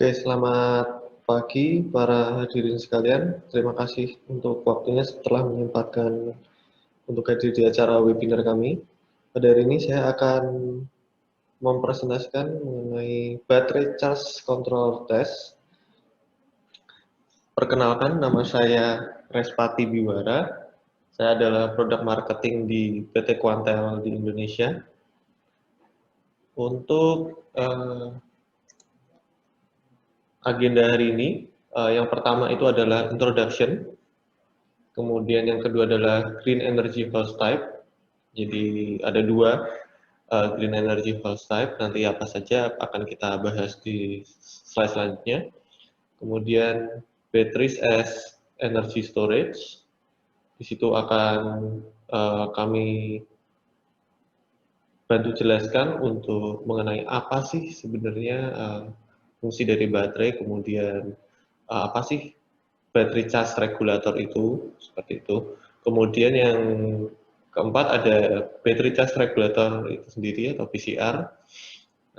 Oke, selamat pagi para hadirin sekalian. Terima kasih untuk waktunya setelah menyempatkan untuk hadir di acara webinar kami. Pada hari ini saya akan mempresentasikan mengenai baterai charge control test. Perkenalkan, nama saya Respati Biwara. Saya adalah produk marketing di PT Quantel di Indonesia. Untuk agenda hari ini, yang pertama itu adalah introduction. Kemudian yang kedua adalah Green Energy Pulse Type. Jadi ada dua Green Energy Pulse Type. Nanti apa saja akan kita bahas di slide selanjutnya. Kemudian Batteries as Energy Storage. Di situ akan kami bantu jelaskan untuk mengenai apa sih sebenarnya fungsi dari baterai, kemudian apa sih battery charge regulator itu, seperti itu. Kemudian yang keempat ada battery charge regulator itu sendiri atau PCR.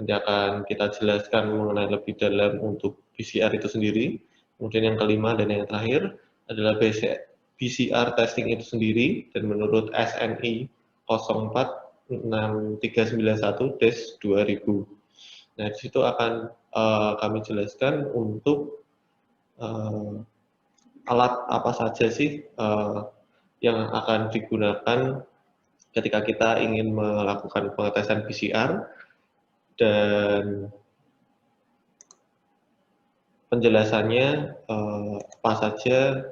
Nanti akan kita jelaskan mengenai lebih dalam untuk PCR itu sendiri. Kemudian yang kelima dan yang terakhir adalah PCR testing itu sendiri, dan menurut SNI 046391-2000. Nah, di situ akan kami jelaskan untuk alat apa saja sih yang akan digunakan ketika kita ingin melakukan pengetesan PCR, dan penjelasannya apa saja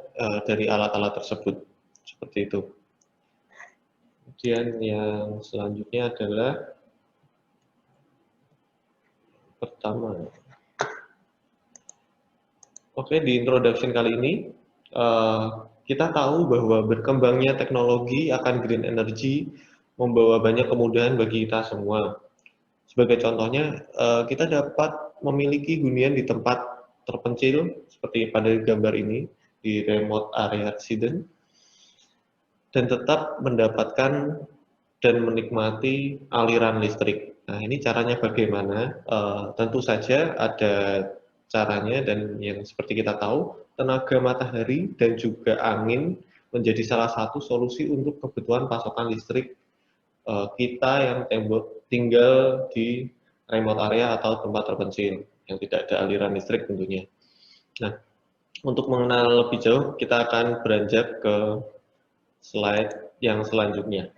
dari alat-alat tersebut, seperti itu. Kemudian yang selanjutnya adalah pertama. Oke, di introduction kali ini kita tahu bahwa berkembangnya teknologi akan green energy membawa banyak kemudahan bagi kita semua. Sebagai contohnya, kita dapat memiliki hunian di tempat terpencil seperti pada gambar ini di remote area resident, dan tetap mendapatkan dan menikmati aliran listrik. Nah, ini caranya bagaimana? Tentu saja ada caranya, dan yang seperti kita tahu, tenaga matahari dan juga angin menjadi salah satu solusi untuk kebutuhan pasokan listrik kita yang tinggal di remote area atau tempat terpencil yang tidak ada aliran listrik tentunya. Nah, untuk mengenal lebih jauh, kita akan beranjak ke slide yang selanjutnya.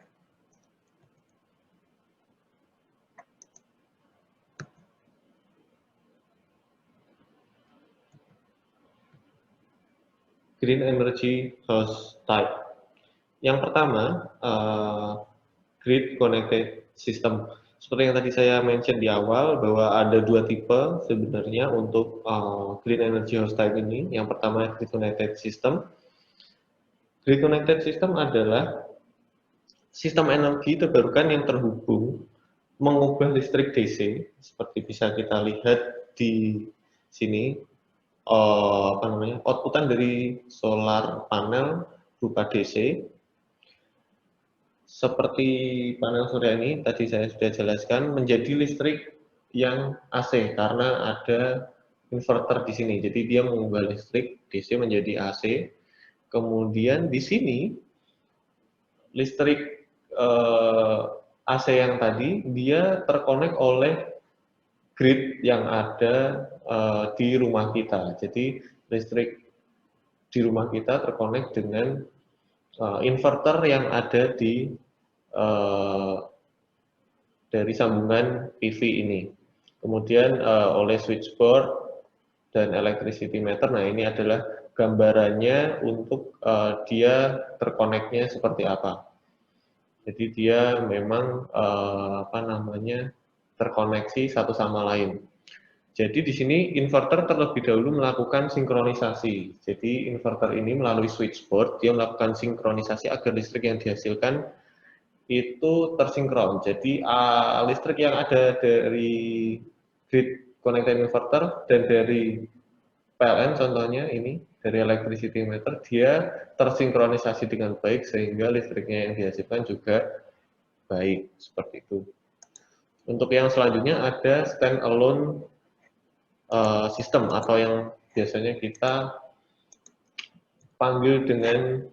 Green Energy House Type. Yang pertama, Grid Connected System. Seperti yang tadi saya mention di awal, bahwa ada dua tipe sebenarnya untuk Green Energy House Type ini. Yang pertama, Grid Connected System. Grid Connected System adalah sistem energi terbarukan yang terhubung mengubah listrik DC, seperti bisa kita lihat di sini, outputan dari solar panel berupa DC. Seperti panel surya ini, tadi saya sudah jelaskan, menjadi listrik yang AC karena ada inverter di sini. Jadi dia mengubah listrik DC menjadi AC. Kemudian di sini listrik AC yang tadi dia terkonek oleh grid yang ada di rumah kita. Jadi listrik di rumah kita terkonek dengan inverter yang ada di dari sambungan PV ini. Kemudian oleh switchboard dan electricity meter. Nah, ini adalah gambarannya untuk dia terkoneknya seperti apa. Jadi dia memang terkoneksi satu sama lain. Jadi di sini inverter terlebih dahulu melakukan sinkronisasi. Jadi inverter ini melalui switchboard dia melakukan sinkronisasi agar listrik yang dihasilkan itu tersinkron. Jadi listrik yang ada dari grid connected inverter dan dari PLN contohnya ini dari electricity meter, dia tersinkronisasi dengan baik sehingga listriknya yang dihasilkan juga baik, seperti itu. Untuk yang selanjutnya ada standalone sistem atau yang biasanya kita panggil dengan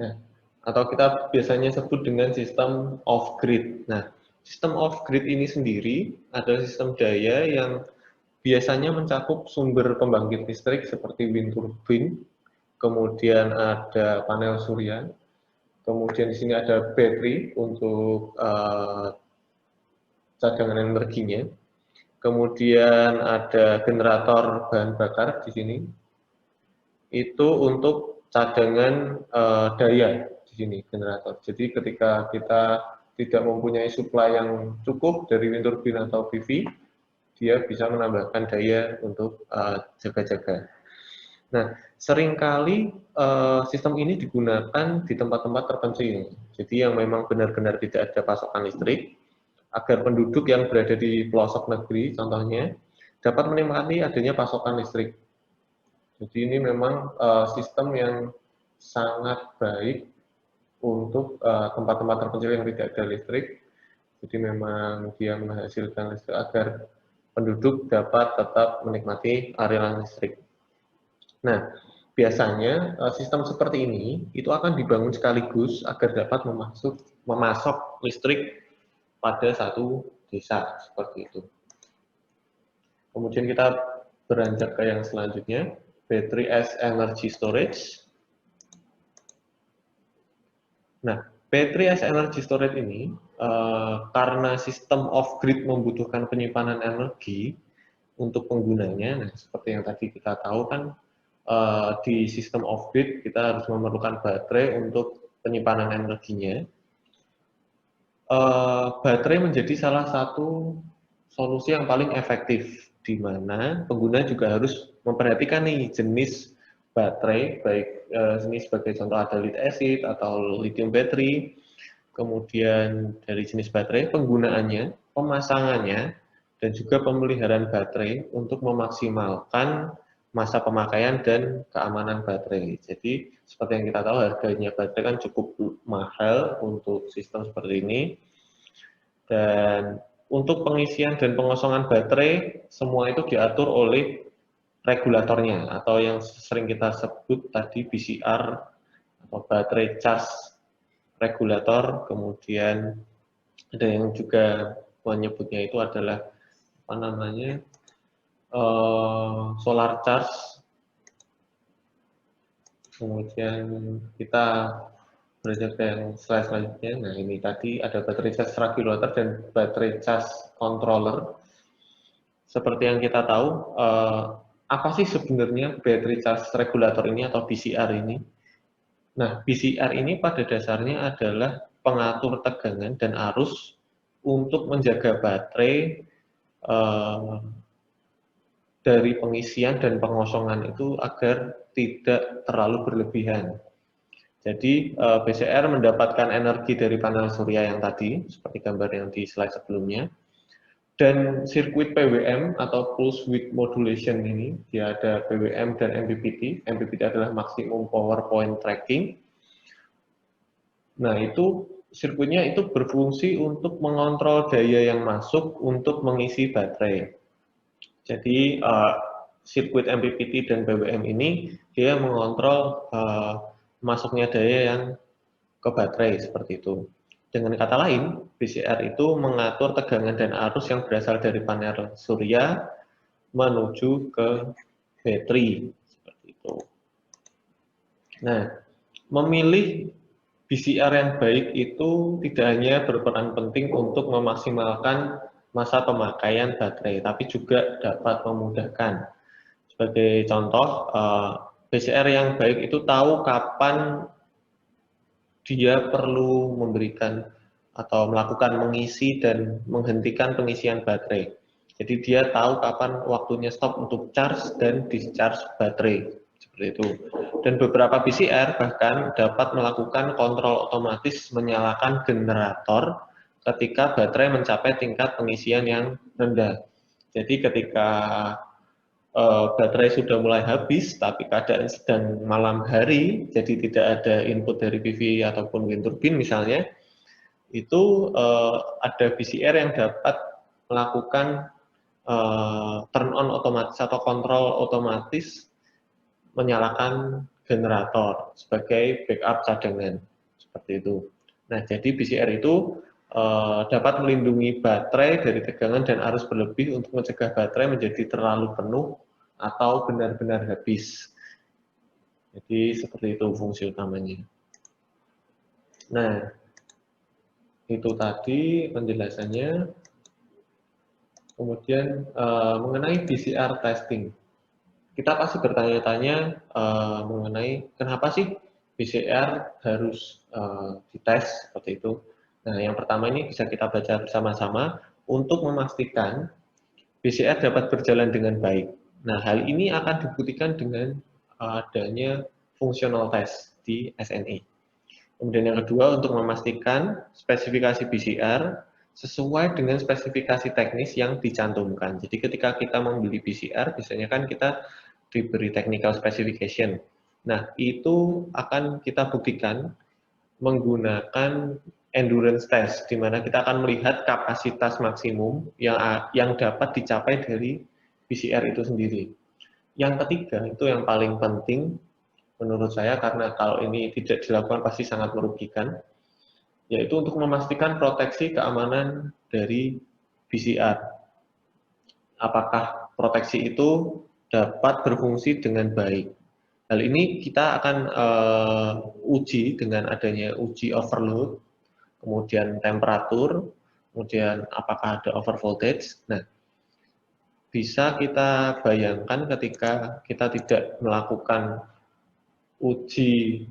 Nah, atau kita biasanya sebut dengan sistem off-grid. Nah, sistem off-grid ini sendiri adalah sistem daya yang biasanya mencakup sumber pembangkit listrik seperti wind turbine, kemudian ada panel surya, kemudian di sini ada baterai untuk cadangan energinya, kemudian ada generator bahan bakar di sini, itu untuk cadangan daya di sini generator. Jadi ketika kita tidak mempunyai supply yang cukup dari wind turbine atau PV, dia bisa menambahkan daya untuk jaga-jaga. Nah, seringkali sistem ini digunakan di tempat-tempat terpencil. Jadi yang memang benar-benar tidak ada pasokan listrik, agar penduduk yang berada di pelosok negeri, contohnya, dapat menikmati adanya pasokan listrik. Jadi ini memang sistem yang sangat baik untuk tempat-tempat terpencil yang tidak ada listrik. Jadi memang dia menghasilkan listrik agar penduduk dapat tetap menikmati aliran listrik. Nah, biasanya sistem seperti ini itu akan dibangun sekaligus agar dapat memasok listrik pada satu desa seperti itu. Kemudian kita beranjak ke yang selanjutnya, battery as energy storage. Nah, battery as energy storage ini karena sistem off-grid membutuhkan penyimpanan energi untuk penggunanya. Nah, seperti yang tadi kita tahu kan di sistem off-grid kita harus memerlukan baterai untuk penyimpanan energinya. Baterai menjadi salah satu solusi yang paling efektif, di mana pengguna juga harus memperhatikan nih jenis baterai, baik ini sebagai contoh ada lead acid atau lithium battery, kemudian dari jenis baterai, penggunaannya, pemasangannya, dan juga pemeliharaan baterai untuk memaksimalkan masa pemakaian dan keamanan baterai. Jadi seperti yang kita tahu harganya baterai kan cukup mahal untuk sistem seperti ini. Dan untuk pengisian dan pengosongan baterai semua itu diatur oleh regulatornya atau yang sering kita sebut tadi BCR atau baterai charge regulator. Kemudian ada yang juga menyebutnya itu adalah apa namanya solar charge. Kemudian kita beranjak ke yang slide selanjutnya. Nah, ini tadi ada baterai charge regulator dan baterai charge controller. Seperti yang kita tahu, apa sih sebenarnya battery charge regulator ini atau BCR ini? Nah, BCR ini pada dasarnya adalah pengatur tegangan dan arus untuk menjaga baterai dari pengisian dan pengosongan itu agar tidak terlalu berlebihan. Jadi BCR mendapatkan energi dari panel surya yang tadi, seperti gambar yang di slide sebelumnya, dan sirkuit PWM atau pulse width modulation ini, dia ada PWM dan MPPT. MPPT adalah maximum power point tracking. Nah, itu sirkuitnya itu berfungsi untuk mengontrol daya yang masuk untuk mengisi baterai. Jadi sirkuit MPPT dan PWM ini dia mengontrol masuknya daya yang ke baterai seperti itu. Dengan kata lain, BCR itu mengatur tegangan dan arus yang berasal dari panel surya menuju ke baterai seperti itu. Nah, memilih BCR yang baik itu tidak hanya berperan penting untuk memaksimalkan masa pemakaian baterai, tapi juga dapat memudahkan. Sebagai contoh, BCR yang baik itu tahu kapan dia perlu memberikan atau melakukan mengisi dan menghentikan pengisian baterai. Jadi dia tahu kapan waktunya stop untuk charge dan discharge baterai. Seperti itu. Dan beberapa BCR bahkan dapat melakukan kontrol otomatis menyalakan generator ketika baterai mencapai tingkat pengisian yang rendah. Jadi ketika baterai sudah mulai habis, tapi keadaan sedang malam hari, jadi tidak ada input dari PV ataupun wind turbine misalnya, itu ada BCR yang dapat melakukan turn on otomatis atau kontrol otomatis menyalakan generator sebagai backup cadangan, seperti itu. Nah, jadi BCR itu dapat melindungi baterai dari tegangan dan arus berlebih untuk mencegah baterai menjadi terlalu penuh atau benar-benar habis. Jadi seperti itu fungsi utamanya. Nah, itu tadi penjelasannya. Kemudian mengenai PCR testing. Kita pasti bertanya-tanya mengenai kenapa sih PCR harus dites seperti itu. Nah, yang pertama ini bisa kita baca bersama-sama untuk memastikan PCR dapat berjalan dengan baik. Nah, hal ini akan dibuktikan dengan adanya fungsional test di SNI. Kemudian yang kedua, untuk memastikan spesifikasi PCR sesuai dengan spesifikasi teknis yang dicantumkan. Jadi ketika kita membeli PCR, biasanya kan kita diberi technical specification. Nah, itu akan kita buktikan menggunakan endurance test, di mana kita akan melihat kapasitas maksimum yang dapat dicapai dari PCR itu sendiri. Yang ketiga, itu yang paling penting menurut saya, karena kalau ini tidak dilakukan pasti sangat merugikan, yaitu untuk memastikan proteksi keamanan dari PCR. Apakah proteksi itu dapat berfungsi dengan baik. Hal ini kita akan uji dengan adanya uji overload, kemudian temperatur, kemudian apakah ada over voltage. Nah, bisa kita bayangkan ketika kita tidak melakukan uji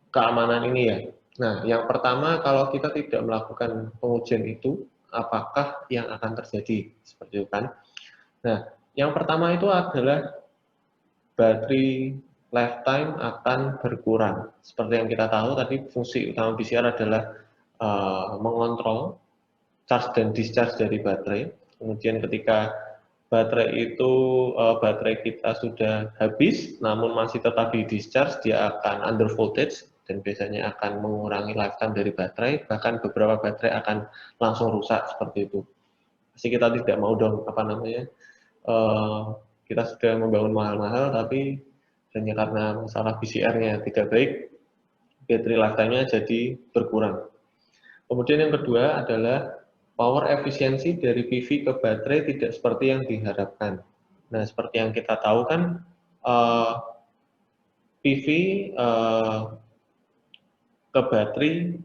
keamanan ini ya. Nah, yang pertama kalau kita tidak melakukan pengujian itu, apakah yang akan terjadi? Seperti itu kan. Nah, yang pertama itu adalah baterai lifetime akan berkurang. Seperti yang kita tahu tadi, fungsi utama PCR adalah mengontrol charge dan discharge dari baterai. Kemudian ketika baterai kita sudah habis, namun masih tetap di discharge, dia akan under voltage dan biasanya akan mengurangi lifetime dari baterai. Bahkan beberapa baterai akan langsung rusak seperti itu. Pasti kita tidak mau dong, kita sudah membangun mahal-mahal, tapi hanya karena masalah PCR-nya tidak baik, baterai lifetime-nya jadi berkurang. Kemudian yang kedua adalah power efisiensi dari PV ke baterai tidak seperti yang diharapkan. Nah, seperti yang kita tahu kan, PV ke baterai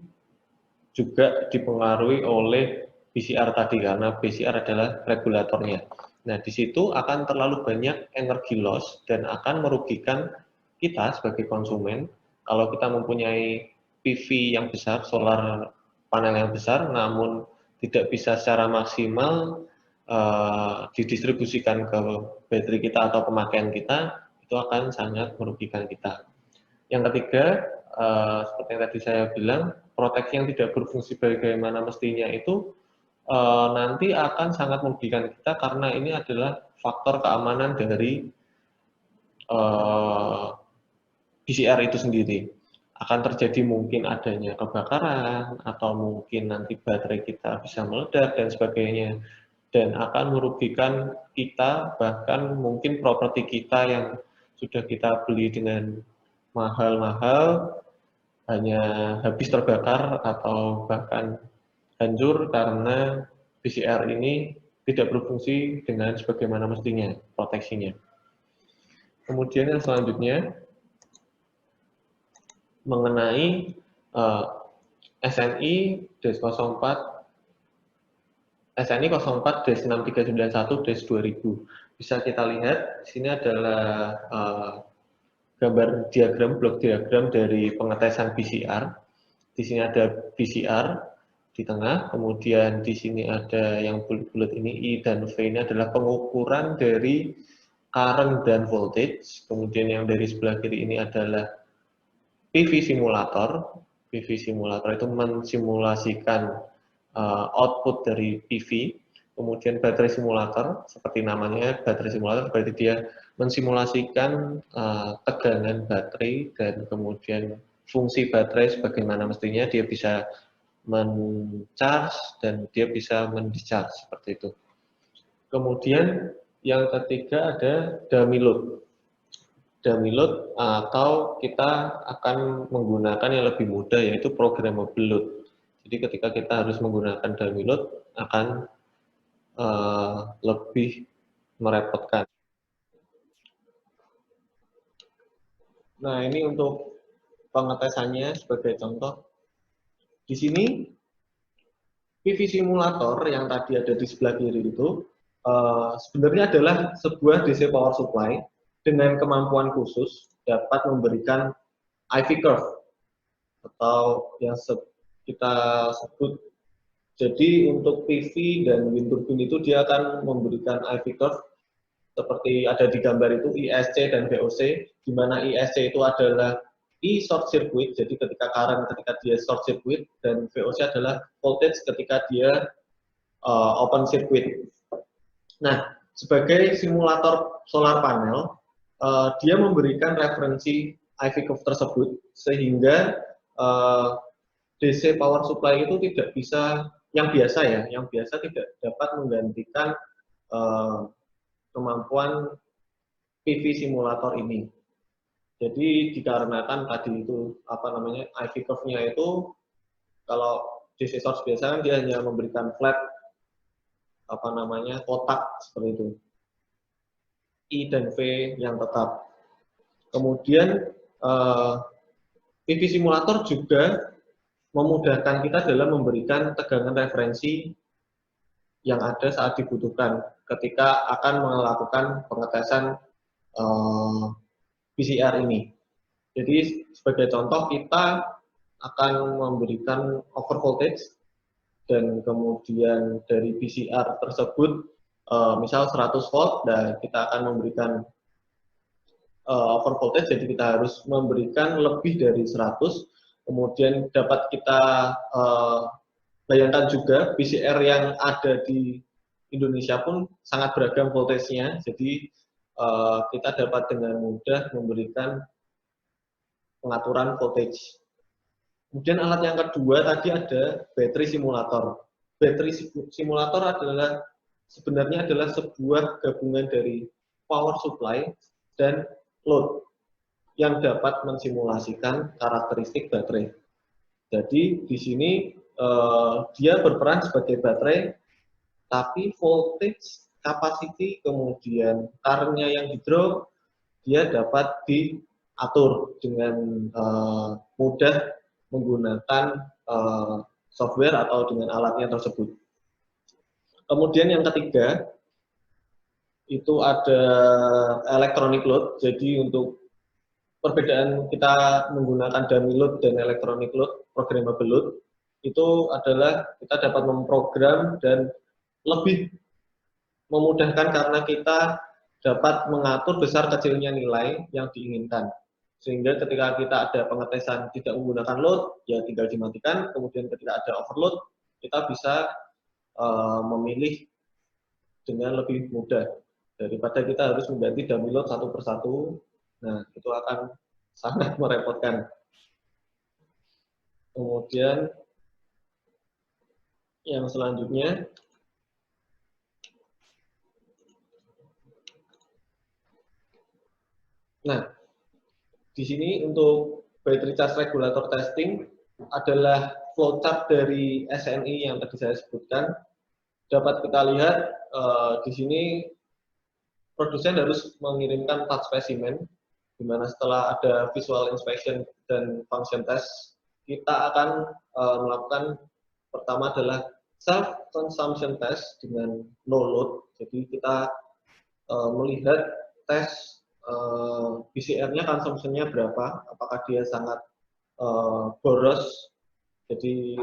juga dipengaruhi oleh PCR tadi, karena PCR adalah regulatornya. Nah, di situ akan terlalu banyak energi loss dan akan merugikan kita sebagai konsumen kalau kita mempunyai PV yang besar, solar panel yang besar, namun tidak bisa secara maksimal didistribusikan ke baterai kita atau pemakaian kita, itu akan sangat merugikan kita. Yang ketiga, seperti yang tadi saya bilang, proteksi yang tidak berfungsi bagaimana mestinya itu nanti akan sangat merugikan kita, karena ini adalah faktor keamanan dari PCR itu sendiri. Akan terjadi mungkin adanya kebakaran, atau mungkin nanti baterai kita bisa meledak dan sebagainya, dan akan merugikan kita, bahkan mungkin properti kita yang sudah kita beli dengan mahal-mahal hanya habis terbakar atau bahkan hancur karena PCR ini tidak berfungsi dengan sebagaimana mestinya proteksinya. Kemudian yang selanjutnya mengenai SNI 04 SNI 04-6391-2000. Bisa kita lihat di sini adalah gambar diagram, blok diagram dari pengetesan PCR. Di sini ada PCR di tengah, kemudian di sini ada yang bulat-bulat ini, I dan V ini adalah pengukuran dari current dan voltage. Kemudian yang dari sebelah kiri ini adalah PV simulator. PV simulator itu mensimulasikan output dari PV. Kemudian baterai simulator, seperti namanya baterai simulator, berarti dia mensimulasikan tegangan baterai dan kemudian fungsi baterai sebagaimana mestinya. Dia bisa men-charge dan dia bisa men-discharge seperti itu. Kemudian yang ketiga ada dummy load. Dummy load atau kita akan menggunakan yang lebih mudah yaitu programmable load. Jadi ketika kita harus menggunakan dummy load akan lebih merepotkan. Nah, ini untuk pengetesannya sebagai contoh. Di sini PV simulator yang tadi ada di sebelah kiri itu sebenarnya adalah sebuah DC power supply dengan kemampuan khusus dapat memberikan IV curve atau yang kita sebut. Jadi untuk PV dan wind turbine itu dia akan memberikan IV curve seperti ada di gambar itu ISC dan VOC, di mana ISC itu adalah I short circuit, jadi ketika current ketika dia short circuit, dan VOC adalah voltage ketika dia open circuit. Nah, sebagai simulator solar panel, dia memberikan referensi IV curve tersebut sehingga DC power supply itu tidak bisa, yang biasa tidak dapat menggantikan kemampuan PV simulator ini. Jadi dikarenakan tadi itu IV curve-nya itu kalau DC source biasa kan dia hanya memberikan flat kotak seperti itu. I dan V yang tetap. Kemudian PV simulator juga memudahkan kita dalam memberikan tegangan referensi yang ada saat dibutuhkan ketika akan melakukan pengetesan PCR ini. Jadi sebagai contoh kita akan memberikan over voltage dan kemudian dari PCR tersebut misal 100 volt dan kita akan memberikan over voltage, jadi kita harus memberikan lebih dari 100. Kemudian dapat kita bayangkan juga PCR yang ada di Indonesia pun sangat beragam voltage-nya, jadi kita dapat dengan mudah memberikan pengaturan voltage. Kemudian alat yang kedua tadi ada battery simulator. Battery simulator sebenarnya adalah sebuah gabungan dari power supply dan load yang dapat mensimulasikan karakteristik baterai. Jadi di sini dia berperan sebagai baterai, tapi voltage, capacity, kemudian current-nya yang di-draw, dia dapat diatur dengan mudah menggunakan software atau dengan alatnya tersebut. Kemudian yang ketiga, itu ada electronic load. Jadi untuk perbedaan kita menggunakan dummy load dan electronic load, programmable load, itu adalah kita dapat memprogram dan lebih memudahkan karena kita dapat mengatur besar kecilnya nilai yang diinginkan. Sehingga ketika kita ada pengetesan tidak menggunakan load, ya tinggal dimatikan. Kemudian ketika ada overload, kita bisa memilih dengan lebih mudah daripada kita harus mengganti dummy load satu persatu. Nah, itu akan sangat merepotkan. Kemudian yang selanjutnya, nah, di sini untuk battery charge regulator testing adalah flowchart dari SNI yang tadi saya sebutkan. Dapat kita lihat di sini produsen harus mengirimkan 4 spesimen, di mana setelah ada visual inspection dan function test, kita akan melakukan pertama adalah self consumption test dengan no load. Jadi kita melihat tes PCR-nya konsumsinya berapa, apakah dia sangat boros, jadi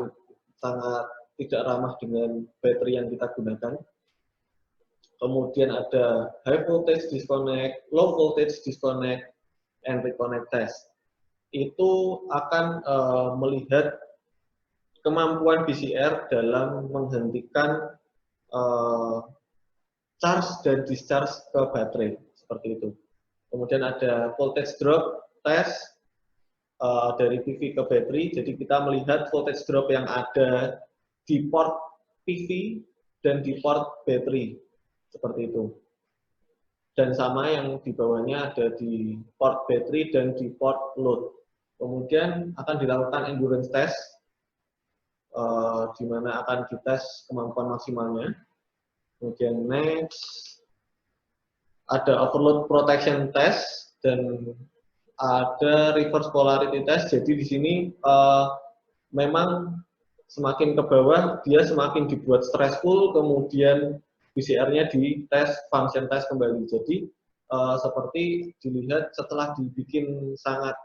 sangat tidak ramah dengan baterai yang kita gunakan. Kemudian ada high voltage disconnect, low voltage disconnect, and reconnect test. Itu akan melihat kemampuan PCR dalam menghentikan charge dan discharge ke baterai, seperti itu. Kemudian ada voltage drop test, dari PV ke baterai. Jadi kita melihat voltage drop yang ada di port PV dan di port baterai, seperti itu. Dan sama yang di bawahnya ada di port baterai dan di port load. Kemudian akan dilakukan endurance test, di mana akan dites kemampuan maksimalnya. Kemudian next, ada overload protection test dan ada reverse polarity test. Jadi di sini memang semakin ke bawah dia semakin dibuat stressful, kemudian PCR-nya di tes function test kembali. Jadi seperti dilihat setelah dibikin sangat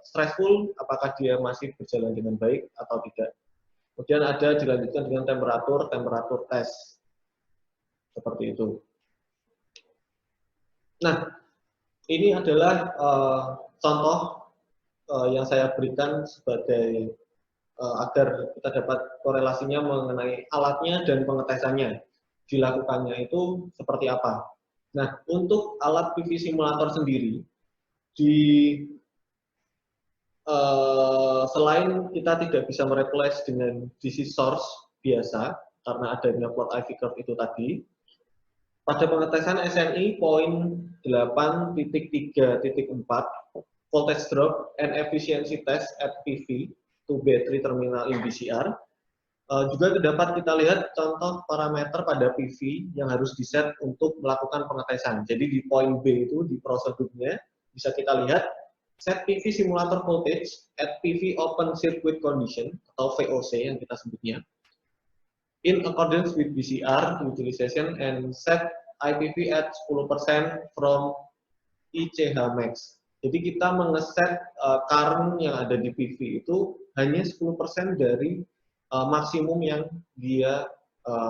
stressful, apakah dia masih berjalan dengan baik atau tidak. Kemudian ada dilanjutkan dengan temperatur test, seperti itu. Nah, ini adalah contoh yang saya berikan sebagai agar kita dapat korelasinya mengenai alatnya dan pengetesannya. Dilakukannya itu seperti apa. Nah, untuk alat PV simulator sendiri, selain kita tidak bisa mereplace dengan DC source biasa, karena adanya plot IV curve itu tadi, pada pengetesan SNI poin 8.3.4 voltage drop and efficiency test at PV to battery terminal in BCR, juga dapat kita lihat contoh parameter pada PV yang harus diset untuk melakukan pengetesan. Jadi di poin B itu di prosedurnya bisa kita lihat set PV simulator voltage at PV open circuit condition atau VOC yang kita sebutnya in accordance with BCR utilization and set IPV at 10% from ICH max. Jadi kita mengeset current yang ada di PV itu hanya 10% dari maksimum yang dia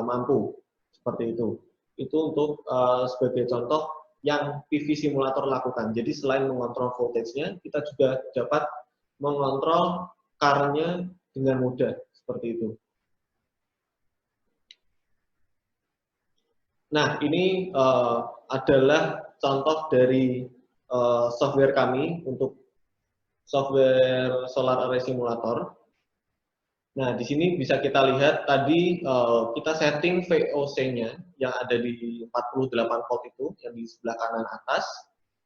mampu, seperti itu. Itu untuk sebagai contoh yang PV simulator lakukan. Jadi selain mengontrol voltage-nya, kita juga dapat mengontrol current-nya dengan mudah, seperti itu. Nah, ini adalah contoh dari software kami untuk software solar array simulator. Nah, di sini bisa kita lihat tadi kita setting VOC-nya yang ada di 48 volt itu, yang di sebelah kanan atas.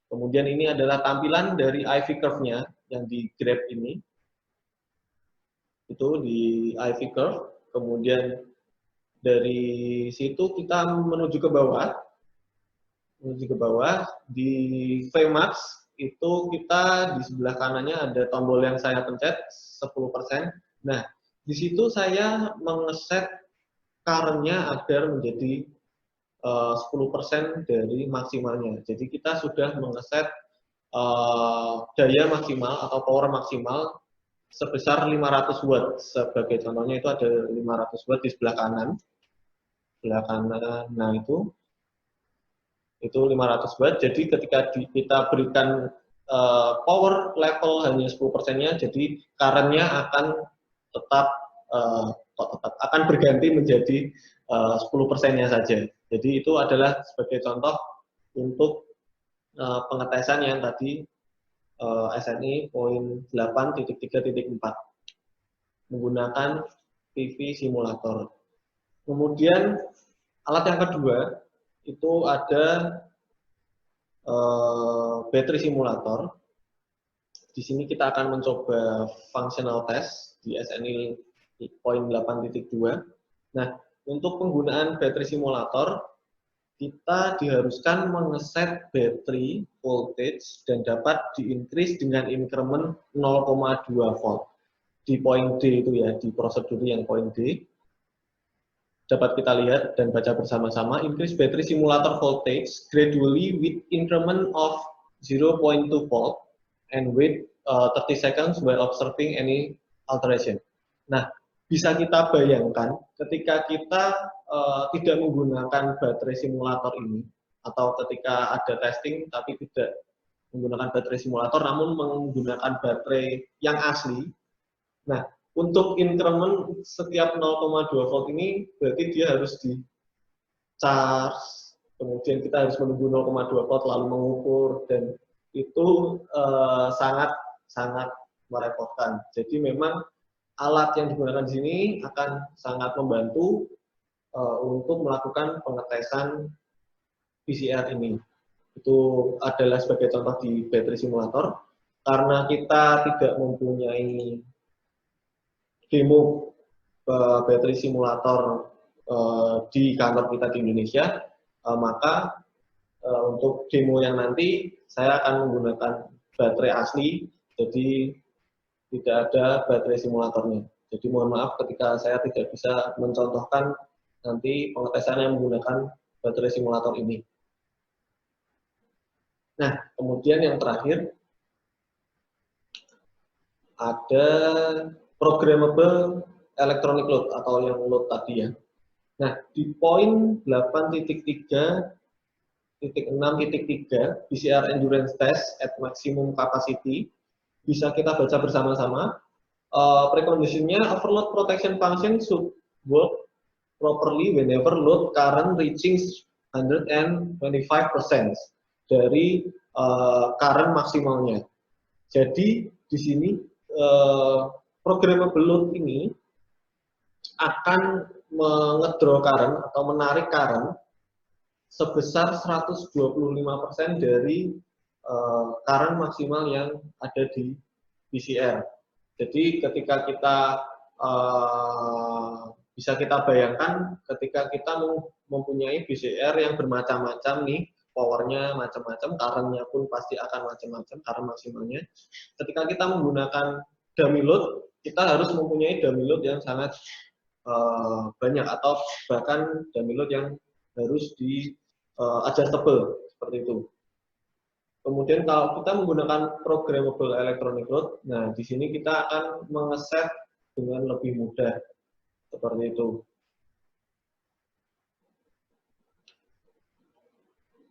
Kemudian ini adalah tampilan dari IV curve-nya yang di graph ini. Itu di IV curve. Kemudian dari situ kita menuju ke bawah. Di Vmax itu kita di sebelah kanannya ada tombol yang saya pencet 10%. Nah, di situ saya mengeset current-nya agar menjadi 10% dari maksimalnya. Jadi kita sudah mengeset daya maksimal atau power maksimal sebesar 500 watt. Sebagai contohnya itu ada 500 watt di sebelah kanan. Nah itu 500 watt. Jadi ketika kita berikan power level hanya 10%-nya, jadi current-nya akan tetap akan berganti menjadi 10%-nya saja. Jadi itu adalah sebagai contoh untuk pengetesan yang tadi SNI poin 8.3.4 menggunakan PV simulator. Kemudian alat yang kedua itu ada battery simulator. Di sini kita akan mencoba functional test di SNI poin 8.2. Nah, untuk penggunaan battery simulator, kita diharuskan mengeset baterai voltage dan dapat di-increase dengan increment 0,2 volt. Di poin D itu ya, di prosedur yang poin D. Dapat kita lihat dan baca bersama-sama, increase battery simulator voltage gradually with increment of 0,2 volt and wait 30 seconds while observing any alteration. Nah, bisa kita bayangkan ketika kita tidak menggunakan baterai simulator ini, atau ketika ada testing tapi tidak menggunakan baterai simulator namun menggunakan baterai yang asli. Nah, untuk increment setiap 0,2 volt ini berarti dia harus di charge, kemudian kita harus menunggu 0,2 volt lalu mengukur, dan itu sangat sangat merepotkan. Jadi memang alat yang digunakan di sini akan sangat membantu untuk melakukan pengetesan PCR ini. Itu adalah sebagai contoh di battery simulator. Karena kita tidak mempunyai demo battery simulator di kantor kita di Indonesia, maka untuk demo yang nanti saya akan menggunakan baterai asli, jadi tidak ada baterai simulatornya. Jadi mohon maaf ketika saya tidak bisa mencontohkan nanti pengetesan yang menggunakan baterai simulator ini. Nah, kemudian yang terakhir ada programmable electronic load atau yang load tadi ya. Nah, di poin 8.6.3 PCR endurance test at maximum capacity bisa kita baca bersama-sama. Preconditionnya overload protection function should work properly whenever load current reaching 125% dari current maksimalnya. Jadi di sini programmable load ini akan mengedraw current atau menarik current sebesar 125% dari current maksimal yang ada di PCR. Jadi ketika kita bisa kita bayangkan ketika kita mempunyai PCR yang bermacam-macam nih, powernya macam-macam, current-nya pun pasti akan macam-macam, current maksimalnya. Ketika kita menggunakan dummy load, kita harus mempunyai dummy load yang sangat banyak atau bahkan dummy load yang harus di adjustable seperti itu. Kemudian kalau kita menggunakan programmable electronic load, nah di sini kita akan mengeset dengan lebih mudah seperti itu.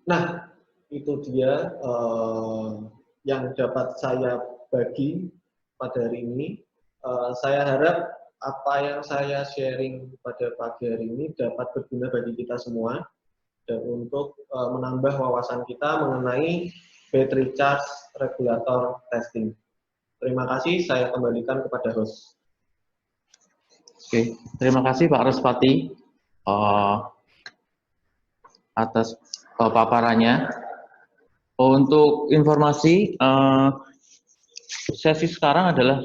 Nah, itu dia yang dapat saya bagi pada hari ini. Saya harap apa yang saya sharing pada pagi hari ini dapat berguna bagi kita semua dan untuk menambah wawasan kita mengenai battery charge regulator testing. Terima kasih, saya kembalikan kepada host. Oke, terima kasih Pak Respati atas paparannya. Untuk informasi, sesi sekarang adalah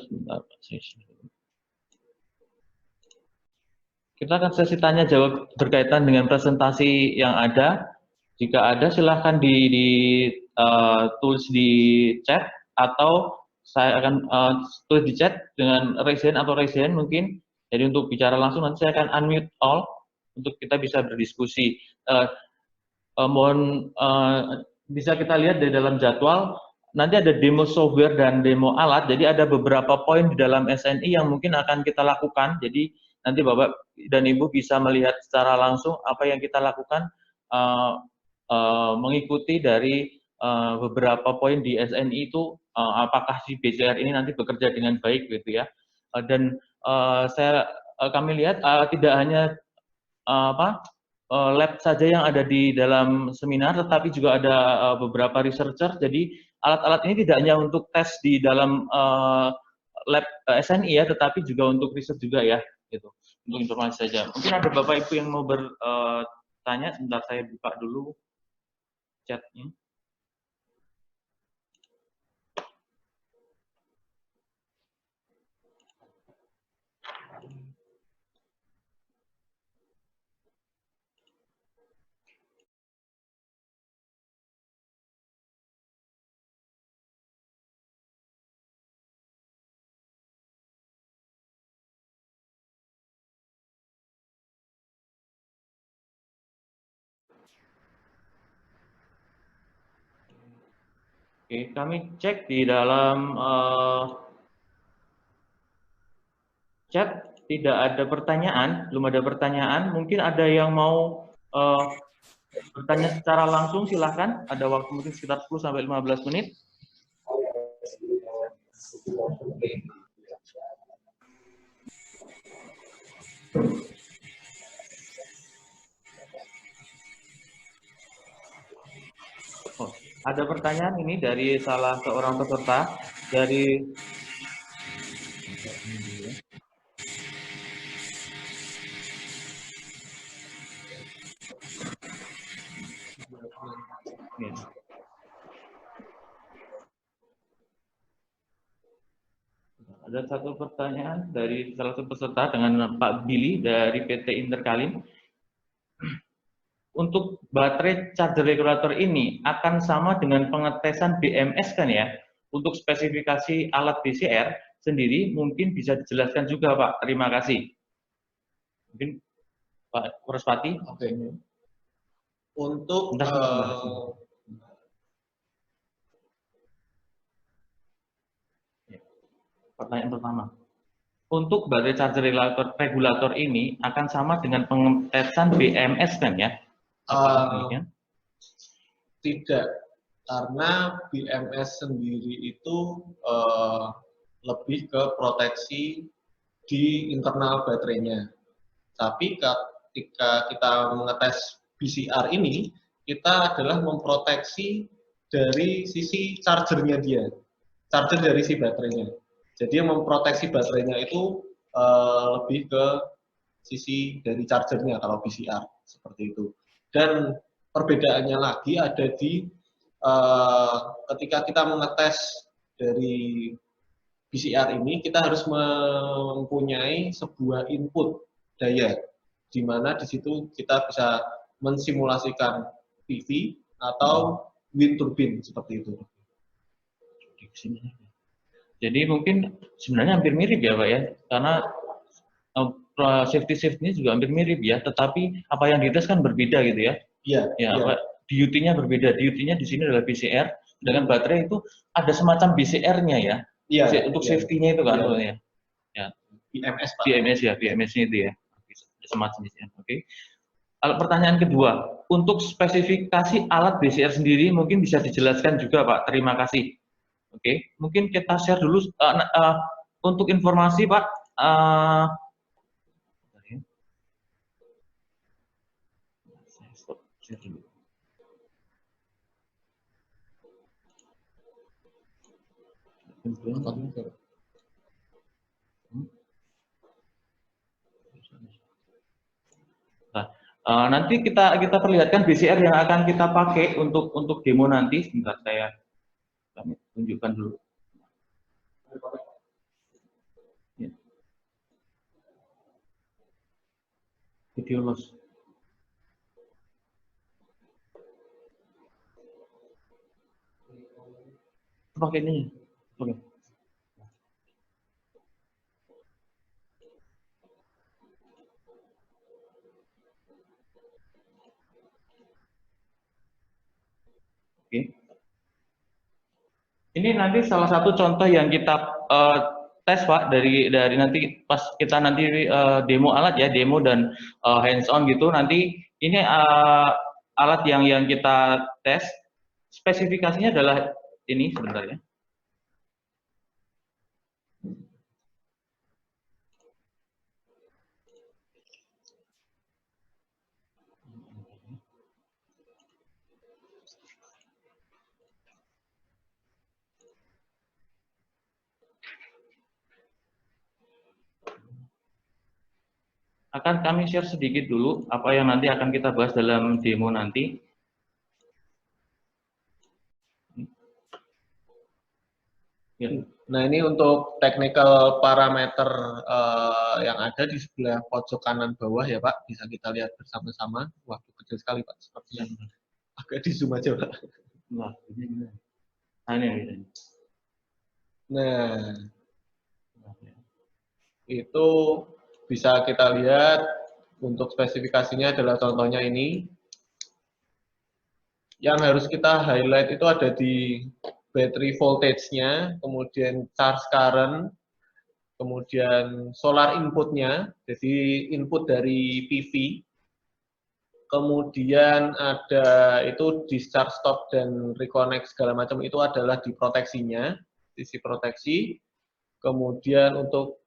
kita akan sesi tanya jawab berkaitan dengan presentasi yang ada. Jika ada silahkan tulis di chat atau saya akan tulis di chat dengan raise hand atau raise hand mungkin. Jadi untuk bicara langsung nanti saya akan unmute all untuk kita bisa berdiskusi. Mohon bisa kita lihat di dalam jadwal nanti ada demo software dan demo alat. Jadi ada beberapa poin di dalam SNI yang mungkin akan kita lakukan. Jadi nanti Bapak dan Ibu bisa melihat secara langsung apa yang kita lakukan mengikuti dari beberapa poin di SNI itu apakah si BCR ini nanti bekerja dengan baik gitu ya. Dan kami lihat tidak hanya lab saja yang ada di dalam seminar, tetapi juga ada beberapa researcher. Jadi alat-alat ini tidak hanya untuk tes di dalam lab SNI ya, tetapi juga untuk riset juga ya, gitu. Untuk informasi saja. Mungkin ada Bapak Ibu yang mau bertanya, sebentar saya buka dulu chatnya. Oke, kami cek di dalam chat tidak ada pertanyaan, belum ada pertanyaan. Mungkin ada yang mau bertanya secara langsung, silahkan. Ada waktu mungkin sekitar 10-15 menit. Oh, ada pertanyaan ini dari salah seorang peserta. dari ya. Ada satu pertanyaan dari salah satu peserta dengan Pak Billy dari PT Interkalin. Untuk baterai charger regulator ini akan sama dengan pengetesan BMS kan ya? Untuk spesifikasi alat PCR sendiri mungkin bisa dijelaskan juga Pak. Terima kasih. Mungkin Pak Praspati. Oke. Untuk pertanyaan pertama. Untuk baterai charger regulator ini akan sama dengan pengetesan BMS kan ya? Tidak, karena BMS sendiri itu lebih ke proteksi di internal baterainya. Tapi ketika kita mengetes PCR ini, kita adalah memproteksi dari sisi chargernya dia, charger dari si baterainya. Jadi yang memproteksi baterainya itu lebih ke sisi dari chargernya kalau PCR, seperti itu. Dan perbedaannya lagi ada di ketika kita mengetes dari PCR ini, kita harus mempunyai sebuah input daya, di mana di situ kita bisa mensimulasikan PV atau wind turbine seperti itu. Jadi mungkin sebenarnya hampir mirip ya Pak ya, karena safety-nya juga hampir mirip ya, tetapi apa yang dites kan berbeda gitu ya. Iya. Ya, ya. DUT-nya berbeda. DUT-nya di sini adalah PCR, dengan baterai itu ada semacam BCR-nya ya. Iya. Untuk safety-nya itu kan, ya. Ya. BMS Pak. BMS ya, BMS-nya itu ya. Semacam BCR. Oke. Pertanyaan kedua, untuk spesifikasi alat BCR sendiri mungkin bisa dijelaskan juga Pak. Terima kasih. Oke, mungkin kita share dulu untuk informasi Pak. Share dulu. Nah, nanti kita perlihatkan BCR yang akan kita pakai untuk demo nanti. Sebentar saya tunjukkan dulu. Ya. Video loss. Pakai ini. Oke. Oke. Ini nanti salah satu contoh yang kita tes Pak dari nanti pas kita nanti demo alat ya, demo dan hands on gitu. Nanti ini alat yang kita tes spesifikasinya adalah ini sebentar ya. Akan kami share sedikit dulu apa yang nanti akan kita bahas dalam demo nanti. Ya. Nah ini untuk technical parameter yang ada di sebelah pojok kanan bawah ya Pak, bisa kita lihat bersama-sama. Wah kecil sekali Pak, sepertinya agak di zoom aja Pak. Wah, ini. Ini. Nah, itu bisa kita lihat untuk spesifikasinya adalah contohnya ini. Yang harus kita highlight itu ada di battery voltage-nya, kemudian charge current, kemudian solar input-nya, jadi input dari PV, kemudian ada itu discharge stop dan reconnect segala macam itu adalah di proteksinya, sisi proteksi. Kemudian untuk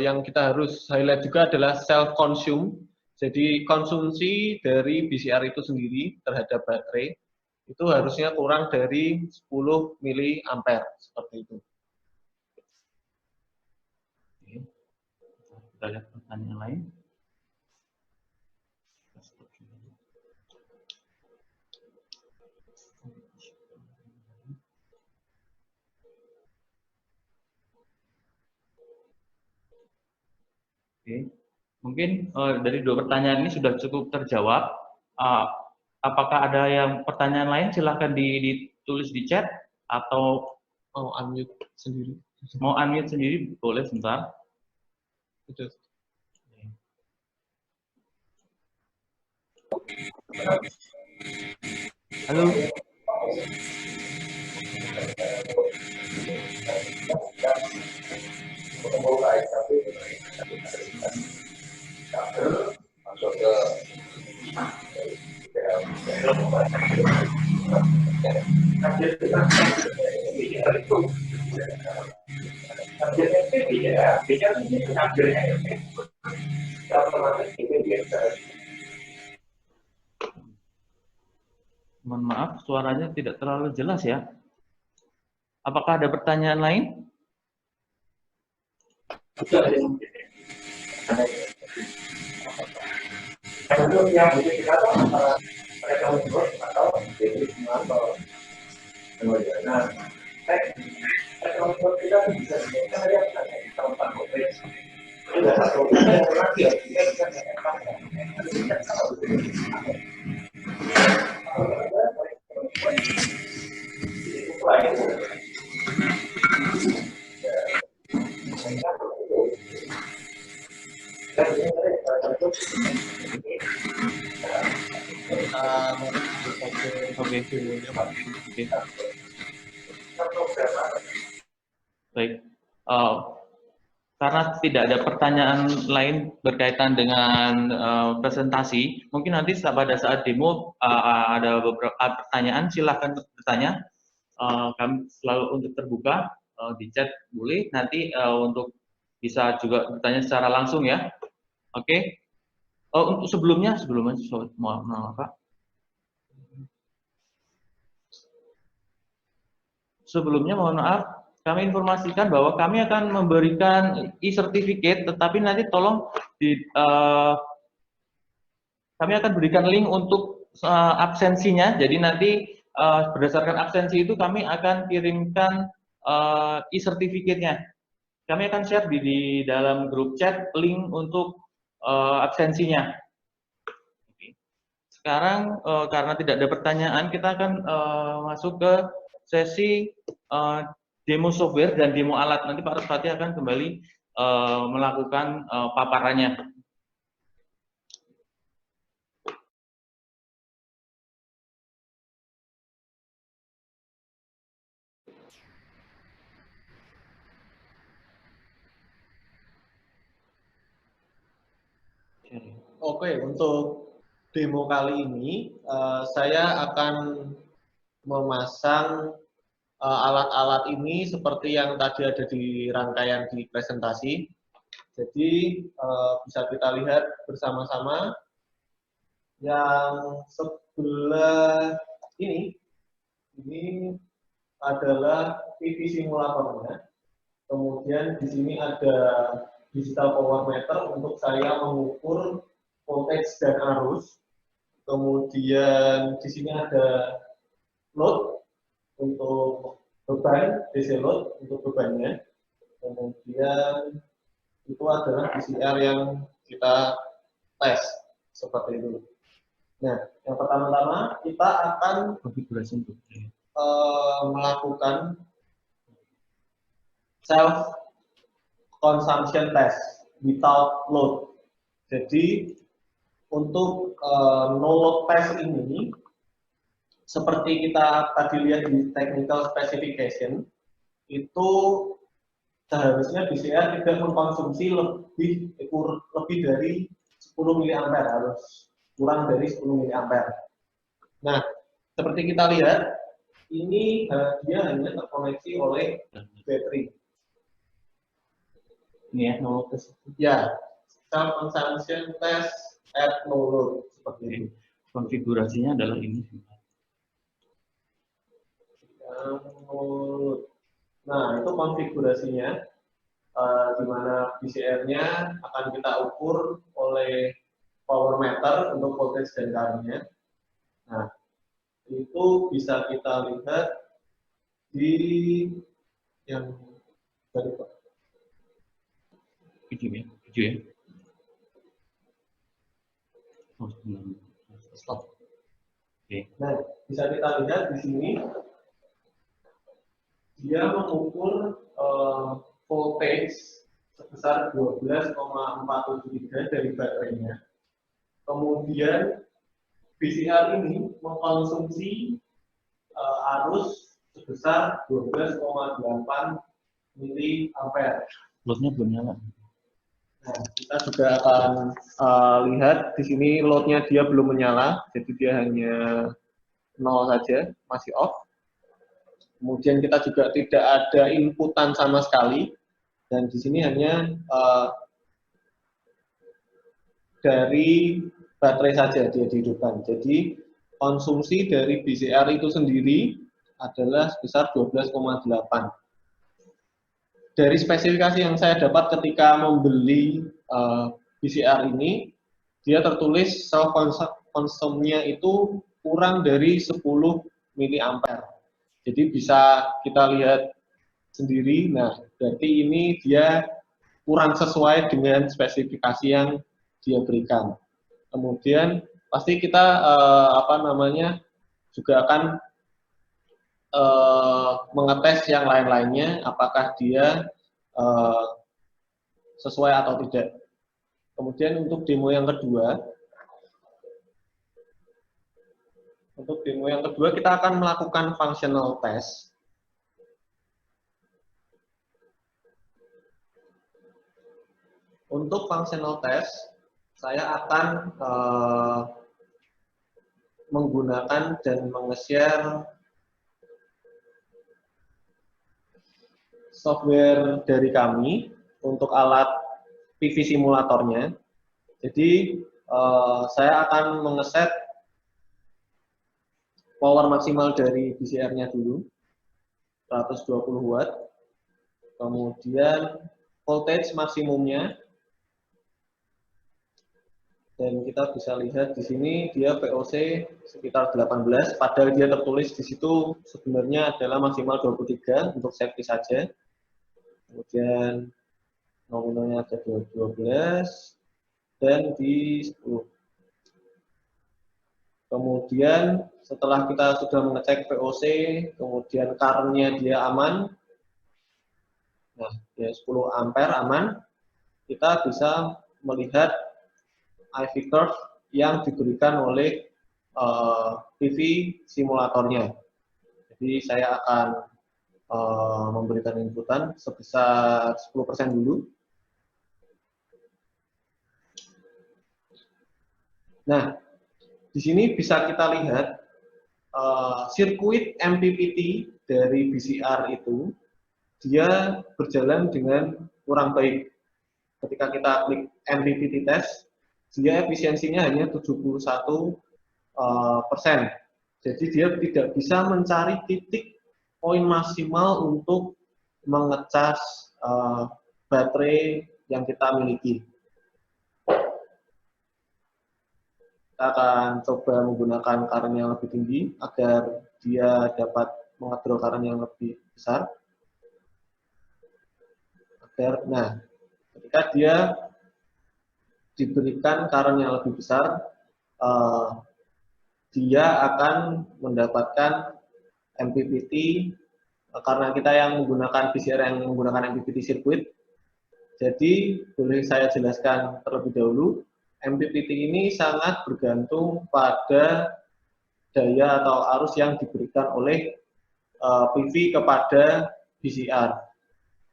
yang kita harus highlight juga adalah self consume, jadi konsumsi dari BCR itu sendiri terhadap baterai. itu harusnya kurang dari 10 miliampere seperti itu. Oke. Kita lihat pertanyaan lain. Oke. Mungkin dari dua pertanyaan ini sudah cukup terjawab. Apakah ada yang pertanyaan lain? Silahkan ditulis di chat atau Mau unmute sendiri. mau unmute sendiri boleh sebentar. Itu. Halo. Mohon maaf, suaranya tidak terlalu jelas ya. Apakah ada pertanyaan lain? Oke. Baik. Karena tidak ada pertanyaan lain berkaitan dengan presentasi, mungkin nanti pada saat demo ada beberapa pertanyaan, silahkan bertanya. Kami selalu untuk terbuka, di chat boleh, nanti untuk bisa juga bertanya secara langsung ya. Oke. Untuk sebelumnya mohon maaf Pak. Sebelumnya mohon maaf, kami informasikan bahwa kami akan memberikan e-certificate, tetapi nanti tolong kami akan berikan link untuk absensinya. Jadi nanti berdasarkan absensi itu kami akan kirimkan e-certificate-nya. Kami akan share di dalam grup chat link untuk absensinya. Sekarang karena tidak ada pertanyaan, kita akan masuk ke sesi demo software dan demo alat. Nanti Pak Rusfati akan kembali melakukan paparannya. Oke, untuk demo kali ini saya akan memasang alat-alat ini seperti yang tadi ada di rangkaian di presentasi. Jadi bisa kita lihat bersama-sama yang sebelah ini adalah PV simulatornya. Kemudian di sini ada digital power meter untuk saya mengukur voltage dan arus. Kemudian di sini ada load untuk beban, DC load untuk bebannya. Kemudian itu adalah PCR yang kita tes seperti itu. Nah, yang pertama-tama kita akan melakukan self consumption test without load. Jadi untuk no load test ini, seperti kita tadi lihat di technical specification, itu seharusnya BCR tidak mengkonsumsi lebih dari 10 miliampere, harus kurang dari 10 miliampere. Nah, seperti kita lihat, ini dia hanya terkoneksi oleh baterai. Ini ya, no load test. Ya, self consumption test at no load seperti itu. Konfigurasinya adalah ini. Nah, itu konfigurasinya, di mana PCR-nya akan kita ukur oleh power meter untuk voltage dan current-nya. Nah, itu bisa kita lihat di yang tadi Pak. Video ya, video ya. Oh, stop. Oke. Nah, bisa kita lihat di sini dia mengukur voltage sebesar 12,473 dari baterainya. Kemudian PCR ini mengkonsumsi arus sebesar 12,8 miliampere. Loadnya belum nyala. Nah, kita juga akan lihat di sini loadnya dia belum menyala, jadi dia hanya 0 saja, masih off. Kemudian kita juga tidak ada inputan sama sekali, dan di sini hanya dari baterai saja dia dihidupkan. Jadi konsumsi dari PCR itu sendiri adalah sebesar 12,8. Dari spesifikasi yang saya dapat ketika membeli PCR ini, dia tertulis self konsumnya itu kurang dari 10 miliampere. Jadi bisa kita lihat sendiri. Nah, berarti ini dia kurang sesuai dengan spesifikasi yang dia berikan. Kemudian pasti kita juga akan mengetes yang lain-lainnya, apakah dia sesuai atau tidak. Kemudian untuk demo yang kedua, kita akan melakukan functional test. Untuk functional test, saya akan menggunakan dan menge-share software dari kami untuk alat PV simulatornya. Jadi saya akan mengeset power maksimal dari PCR-nya dulu, 120 watt. Kemudian voltage maksimumnya, dan kita bisa lihat di sini dia VOC sekitar 18, padahal dia tertulis di situ sebenarnya adalah maksimal 23 untuk safety saja. Kemudian nominalnya ada 12 dan di 10. Kemudian setelah kita sudah mengecek VOC, kemudian current-nya dia aman, nah dia 10 ampere aman, kita bisa melihat IV curve yang diberikan oleh PV simulatornya. Jadi saya akan memberikan inputan sebesar 10% dulu. Nah, di sini bisa kita lihat sirkuit MPPT dari BCR itu dia berjalan dengan kurang baik. Ketika kita klik MPPT test, dia efisiensinya hanya 71%. Jadi dia tidak bisa mencari titik poin maksimal untuk mengecas baterai yang kita miliki. Kita akan coba menggunakan current yang lebih tinggi agar dia dapat mengadrol current yang lebih besar. Nah, ketika dia diberikan current yang lebih besar, dia akan mendapatkan MPPT, karena kita yang menggunakan PCR yang menggunakan MPPT sirkuit. Jadi boleh saya jelaskan terlebih dahulu, MPPT ini sangat bergantung pada daya atau arus yang diberikan oleh PV kepada BCR.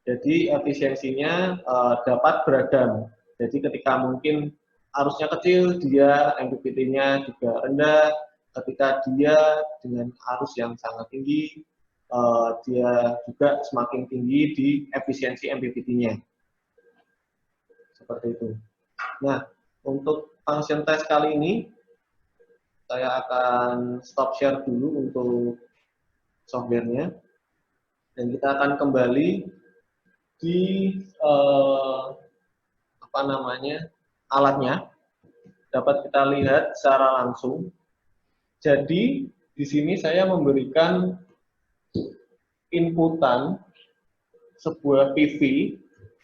Jadi efisiensinya dapat beragam. Jadi ketika mungkin arusnya kecil, dia MPPT-nya juga rendah. Ketika dia dengan arus yang sangat tinggi, dia juga semakin tinggi di efisiensi MPPT-nya. Seperti itu. Nah, untuk function test kali ini, saya akan stop share dulu untuk software-nya. Dan kita akan kembali di apa namanya alatnya, dapat kita lihat secara langsung. Jadi di sini saya memberikan inputan sebuah PV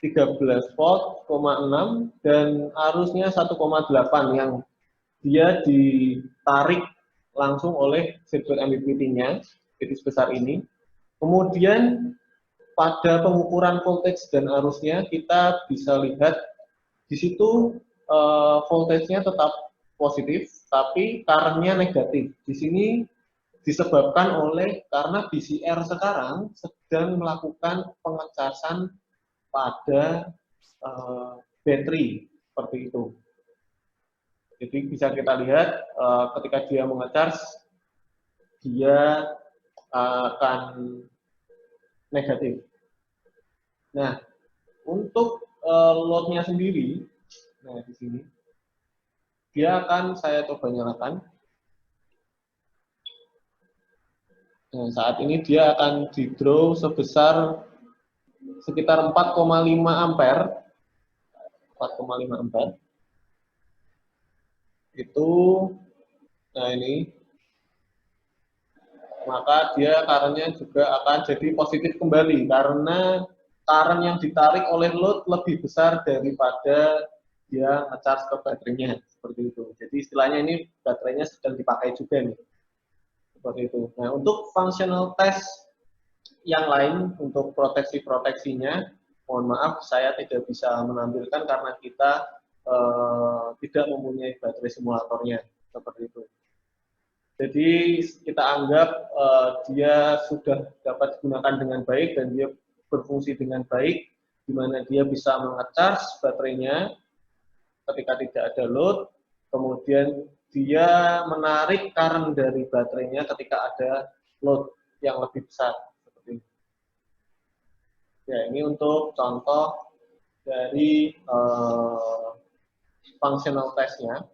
13 volt, 6 dan arusnya 1,8 yang dia ditarik langsung oleh sirkuit MPPT-nya, jadi sebesar ini. Kemudian pada pengukuran voltage dan arusnya kita bisa lihat di situ voltage-nya tetap positif, tapi current-nya negatif. Di sini disebabkan oleh karena BCR sekarang sedang melakukan pengecasan pada baterai seperti itu. Jadi bisa kita lihat ketika dia mengecharge dia akan negatif. Nah, untuk load-nya sendiri, nah di sini dia akan saya coba nyalakan. Nah, saat ini dia akan di draw sebesar sekitar 4,5 ampere. 4,5 ampere. Itu, nah ini, maka dia current-nya juga akan jadi positif kembali karena current yang ditarik oleh load lebih besar daripada dia nge-charge ke baterainya, seperti itu. Jadi istilahnya ini baterainya sedang dipakai juga nih. Seperti itu. Nah, untuk functional test yang lain, untuk proteksi-proteksinya, mohon maaf saya tidak bisa menampilkan karena kita tidak mempunyai baterai simulatornya, seperti itu. Jadi kita anggap dia sudah dapat digunakan dengan baik dan dia berfungsi dengan baik, di mana dia bisa mengecharge baterainya ketika tidak ada load, kemudian dia menarik current dari baterainya ketika ada load yang lebih besar. Seperti itu. Ya, ini untuk contoh dari functional test-nya.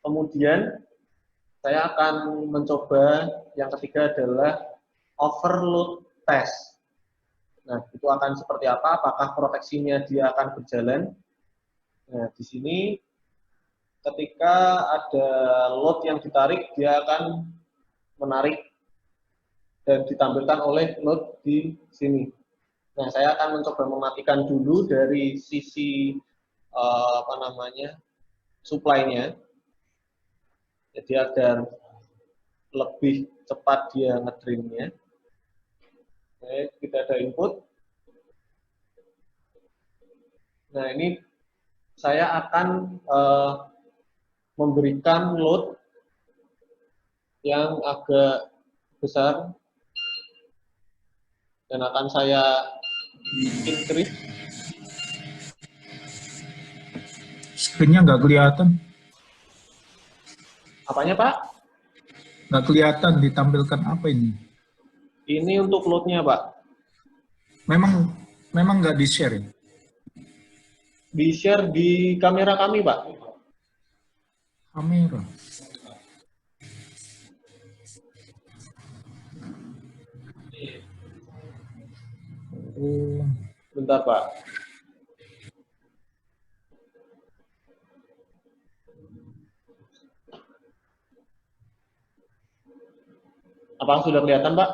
Kemudian saya akan mencoba yang ketiga adalah overload test. Nah, itu akan seperti apa? Apakah proteksinya dia akan berjalan? Nah, di sini ketika ada load yang ditarik, dia akan menarik dan ditampilkan oleh load di sini. Nah, saya akan mencoba mematikan dulu dari sisi supply-nya. Jadi agar lebih cepat dia ngedrain-nya. Oke, kita ada input. Nah, ini saya akan memberikan load yang agak besar dan akan saya increase. Screen-nya nggak kelihatan. Apanya, Pak? Nggak kelihatan ditampilkan apa ini. Ini untuk load-nya, Pak. Memang nggak di-share ya? Di-share di kamera kami, Pak. Kamera. Oh. Bentar, Pak. Apa sudah kelihatan, Pak?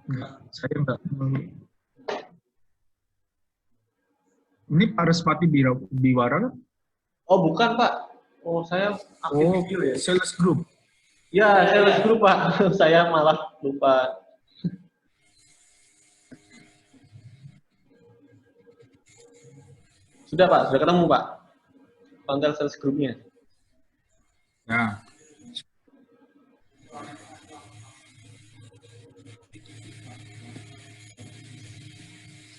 Enggak, saya enggak. Ini Paraspati Biwara kan? Oh, bukan, Pak. Oh, saya aktif video ya. Sales Group. Ya, sales group, Pak. Saya malah lupa. Sudah, Pak. Sudah ketemu, Pak. Panel sales groupnya. Ya.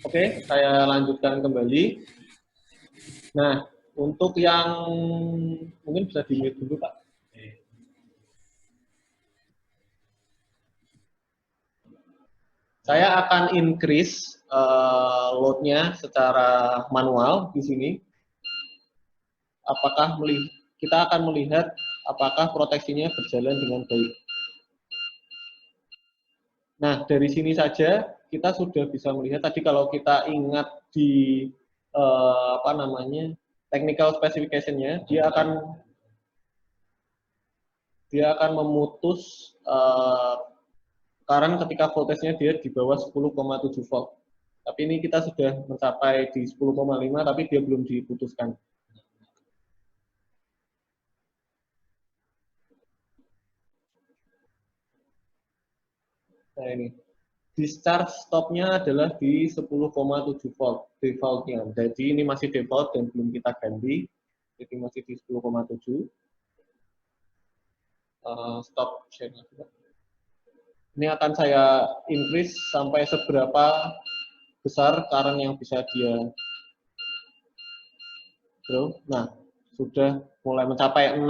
Oke, saya lanjutkan kembali. Nah, untuk yang mungkin bisa di-mute dulu, Pak. Saya akan increase load-nya secara manual di sini. Apakah kita akan melihat apakah proteksinya berjalan dengan baik. Nah, dari sini saja kita sudah bisa melihat tadi kalau kita ingat di apa namanya technical specification-nya, dia akan memutus current ketika voltage-nya dia di bawah 10,7 volt. Tapi ini kita sudah mencapai di 10,5 tapi dia belum diputuskan. Nah ini, discharge stop-nya adalah di 10,7 volt default-nya. Jadi ini masih default dan belum kita ganti. Jadi masih di 10,7. Stop share-nya juga. Ini akan saya increase sampai seberapa besar current yang bisa dia draw. Nah, sudah mulai mencapai 6,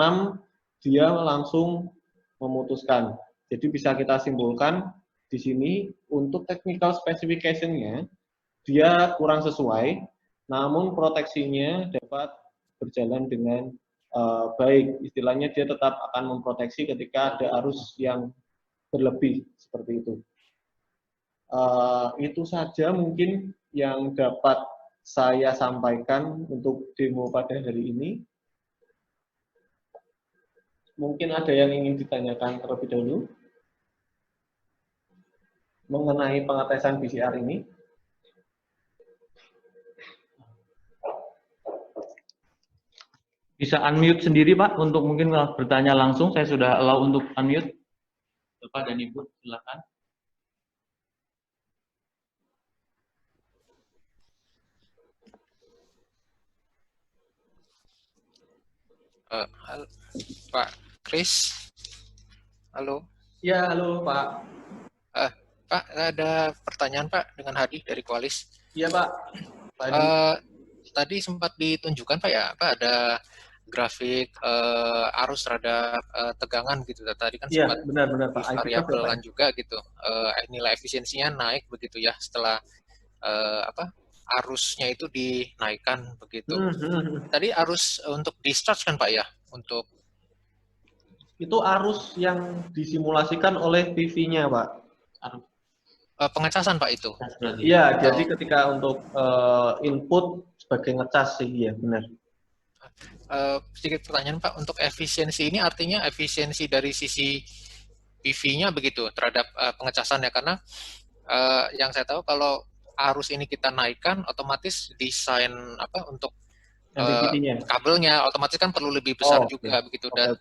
dia langsung memutuskan. Jadi bisa kita simpulkan di sini untuk technical specification-nya dia kurang sesuai, namun proteksinya dapat berjalan dengan baik. Istilahnya dia tetap akan memproteksi ketika ada arus yang berlebih seperti itu. Itu saja mungkin yang dapat saya sampaikan untuk demo pada hari ini. Mungkin ada yang ingin ditanyakan terlebih dahulu mengenai pengetesan PCR ini. Bisa unmute sendiri Pak untuk mungkin bertanya langsung. Saya sudah allow untuk unmute. Bapak dan Ibu silakan. Halo, Pak Kris. Halo. Ya, halo Pak. Pak, ada pertanyaan Pak dengan Hadi dari Kualis. Iya Pak. Tadi sempat ditunjukkan Pak ya, Pak ada grafik arus terhadap tegangan gitu. Tadi kan Iya, sempat benar-benar Pak. variabelkan juga gitu. Nilai efisiensinya naik begitu ya setelah arusnya itu dinaikkan begitu. Tadi arus untuk discharge kan Pak ya, untuk itu arus yang disimulasikan oleh PV-nya Pak. pengecasan Pak itu. Iya, jadi ketika untuk input sebagai ngecas sih, ya benar. Sedikit pertanyaan Pak, untuk efisiensi ini artinya efisiensi dari sisi PV-nya begitu terhadap pengecasannya, karena yang saya tahu kalau arus ini kita naikkan, otomatis desain untuk kabelnya otomatis kan perlu lebih besar juga begitu, dan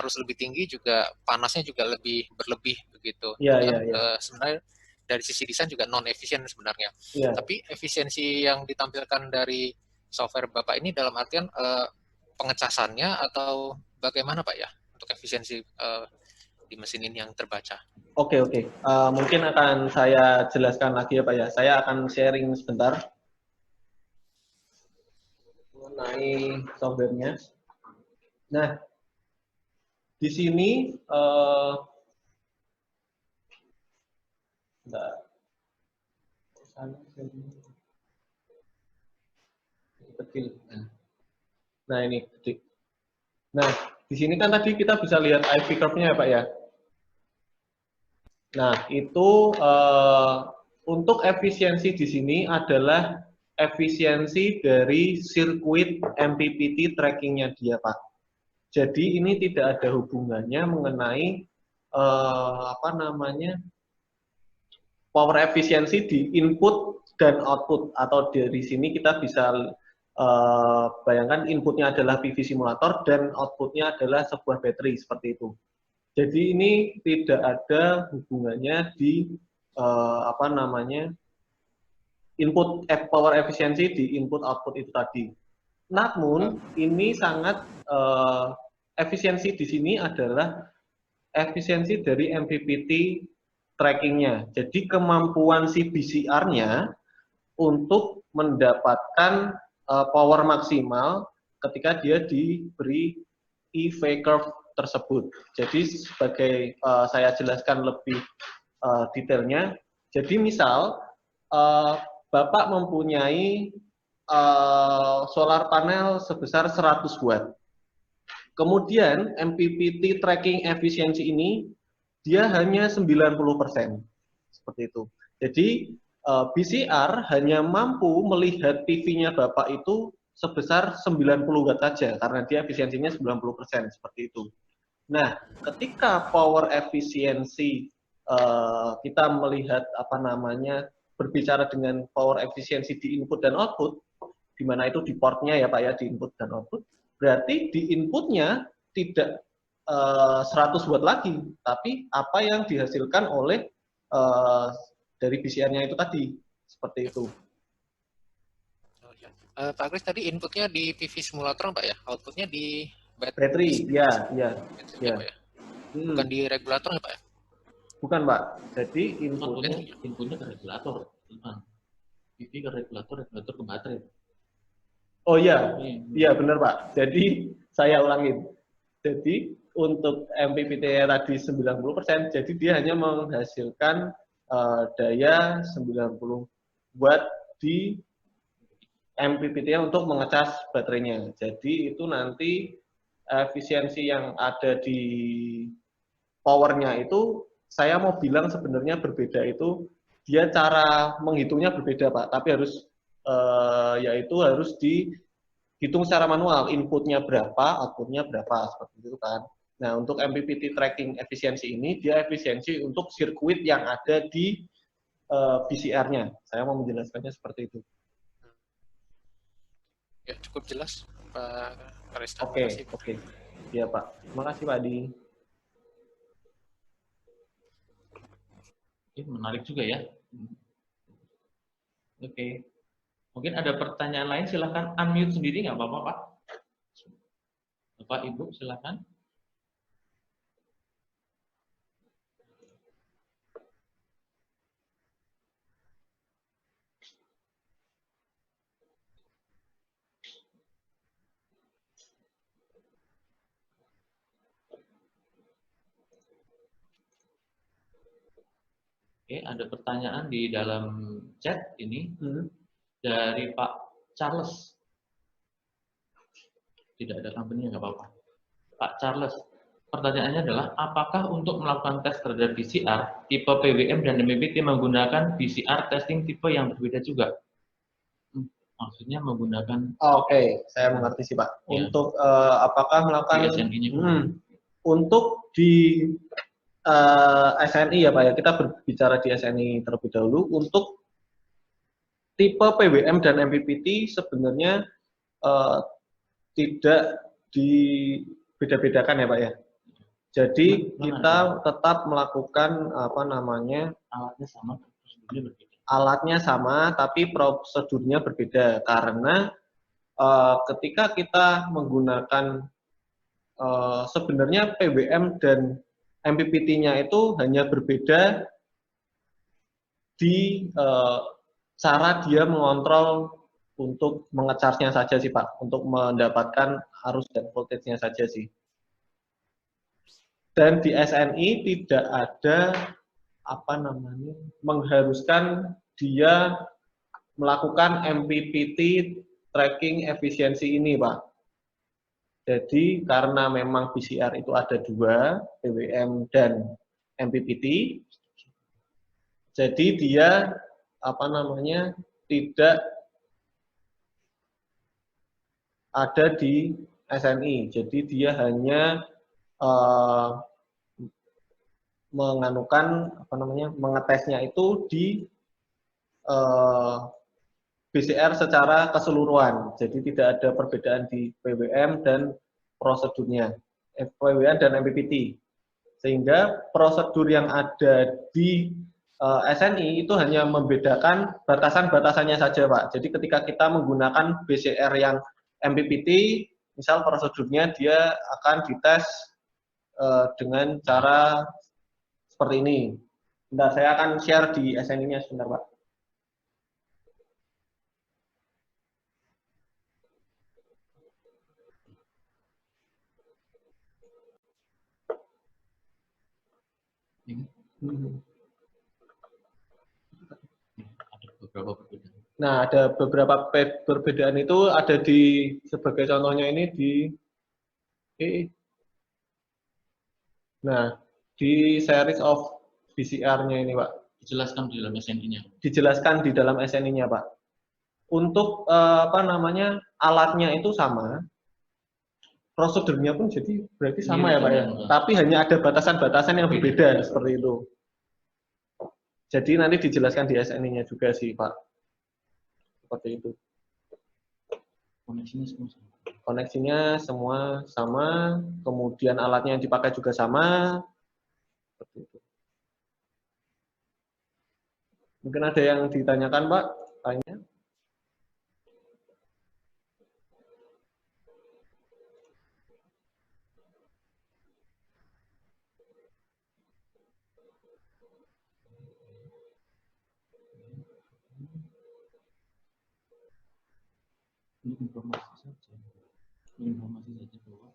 arus lebih tinggi juga panasnya juga lebih berlebih begitu. Sebenarnya dari sisi desain juga non efisien sebenarnya. Tapi efisiensi yang ditampilkan dari software Bapak ini dalam artian pengecasannya atau bagaimana Pak ya untuk efisiensi di mesin ini yang terbaca? Oke. Mungkin akan saya jelaskan lagi ya Pak ya. Saya akan sharing sebentar mengenai softwarenya. Nah, di sini kecil. Nah, ini kecil. Nah, di sini kan tadi kita bisa lihat IV curve-nya ya Pak ya. Nah, itu untuk efisiensi di sini adalah efisiensi dari sirkuit MPPT tracking-nya dia Pak. Jadi ini tidak ada hubungannya mengenai power efisiensi di input dan output, atau dari sini kita bisa bayangkan inputnya adalah PV simulator dan outputnya adalah sebuah baterai seperti itu. Jadi ini tidak ada hubungannya di input power efisiensi di input output itu tadi. Namun ini sangat efisiensi di sini adalah efisiensi dari MPPT tracking-nya. Jadi kemampuan si BCR-nya untuk mendapatkan power maksimal ketika dia diberi EV curve tersebut. Jadi sebagai saya jelaskan lebih detailnya. Jadi misal Bapak mempunyai solar panel sebesar 100 watt. Kemudian MPPT tracking efisiensi ini dia hanya 90%. Seperti itu. Jadi BCR hanya mampu melihat PV-nya Bapak itu sebesar 90 watt saja karena dia efisiensinya 90% seperti itu. Nah, ketika power efisiensi kita melihat apa namanya berbicara dengan power efisiensi di input dan output, di mana itu di portnya ya Pak ya, di input dan output, berarti di inputnya tidak 100 watt lagi, tapi apa yang dihasilkan oleh dari BCR-nya itu tadi, seperti itu. Pak Kris tadi inputnya di PV simulator Pak ya, outputnya di battery, ya. Pak, ya? Bukan di regulator ya Pak ya? Bukan Pak, jadi inputnya ke regulator, PV ke regulator ke baterai. Oh iya, iya benar Pak. Jadi saya ulangin. Jadi untuk MPPT tadi 90%, jadi dia hanya menghasilkan daya 90 watt di MPPT untuk mengecas baterainya. Jadi itu nanti efisiensi yang ada di powernya itu, saya mau bilang sebenarnya berbeda itu, dia cara menghitungnya berbeda Pak, tapi harus yaitu harus dihitung secara manual, inputnya berapa, outputnya berapa, seperti itu kan. Nah, untuk MPPT tracking efisiensi ini, dia efisiensi untuk sirkuit yang ada di BCR-nya. Saya mau menjelaskannya seperti itu. Ya, cukup jelas, Pak Karista. Oke. Iya, Pak. Terima kasih, Pak Adi. Menarik juga ya. Oke. Mungkin ada pertanyaan lain, silahkan unmute sendiri, nggak apa-apa, Pak. Bapak, Ibu, silahkan. Oke, ada pertanyaan di dalam chat ini dari Pak Charles. Tidak ada company, nggak apa-apa. Pak Charles, pertanyaannya adalah, apakah untuk melakukan tes terhadap PCR, tipe PWM dan MPPT menggunakan PCR testing tipe yang berbeda juga? Maksudnya menggunakan... Oke, saya mengerti sih Pak. Ya. Untuk apakah melakukan... untuk di SNI ya Pak ya, kita berbicara di SNI terlebih dahulu. Untuk tipe PWM dan MPPT sebenarnya tidak dibeda-bedakan ya Pak ya. Jadi kita tetap melakukan apa namanya, alatnya sama, prosedurnya berbeda. Alatnya sama, tapi prosedurnya berbeda karena ketika kita menggunakan sebenarnya PWM dan MPPT-nya itu hanya berbeda di cara dia mengontrol untuk mengecharge-nya saja sih Pak, untuk mendapatkan arus dan voltage-nya saja sih. Dan di SNI tidak ada apa namanya mengharuskan dia melakukan MPPT tracking efisiensi ini Pak. Jadi karena memang PCR itu ada dua, PWM dan MPPT, jadi dia apa namanya tidak ada di SNI. Jadi dia hanya mengetesnya itu di BCR secara keseluruhan, jadi tidak ada perbedaan di PWM dan prosedurnya, PWM dan MPPT, sehingga prosedur yang ada di SNI itu hanya membedakan batasan-batasannya saja Pak. Jadi ketika kita menggunakan BCR yang MPPT, misal prosedurnya dia akan dites dengan cara seperti ini. Bentar, saya akan share di SNI-nya sebentar Pak. Nah, ada beberapa perbedaan itu ada di sebagai contohnya ini di Oke. Nah, di series of BCR-nya ini, Pak, Dijelaskan di dalam SNI-nya. dijelaskan di dalam SNI-nya, Pak. Untuk alatnya itu sama, prosedurnya pun jadi berarti sama ya, Pak ya. Tapi hanya ada batasan-batasan yang berbeda seperti itu. Jadi nanti dijelaskan di SNI-nya juga sih, Pak. Seperti itu. Koneksinya semua sama, kemudian alatnya yang dipakai juga sama. Seperti itu. Mungkin ada yang ditanyakan, Pak? Tanya. Informasi saja. Informasi saja bahwa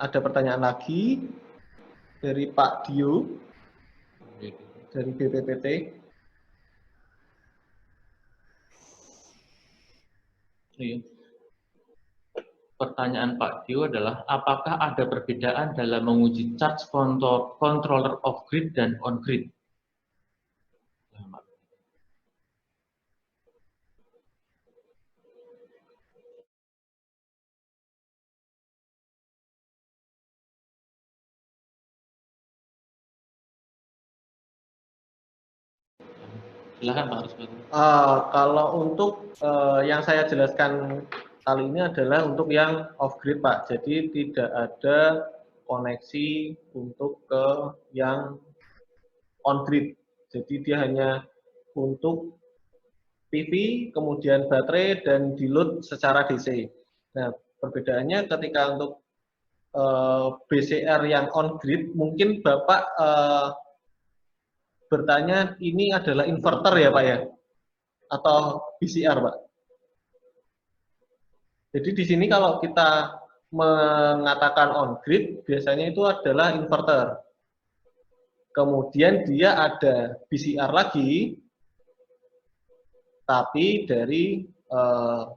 Ada pertanyaan lagi dari Pak Dio dari BPPT. iya. Pertanyaan Pak Dio adalah, apakah ada perbedaan dalam menguji charge controller off-grid dan on-grid? Silakan Pak Rusbatu. Kalau untuk yang saya jelaskan kali ini adalah untuk yang off-grid, Pak. Jadi tidak ada koneksi untuk ke yang on-grid. Jadi dia hanya untuk PV, kemudian baterai, dan di-load secara DC. Nah, perbedaannya ketika untuk BCR yang on-grid, mungkin Bapak bertanya ini adalah inverter ya, Pak ya? Atau BCR, Pak? Jadi di sini kalau kita mengatakan on-grid, biasanya itu adalah inverter. Kemudian dia ada BCR lagi, tapi dari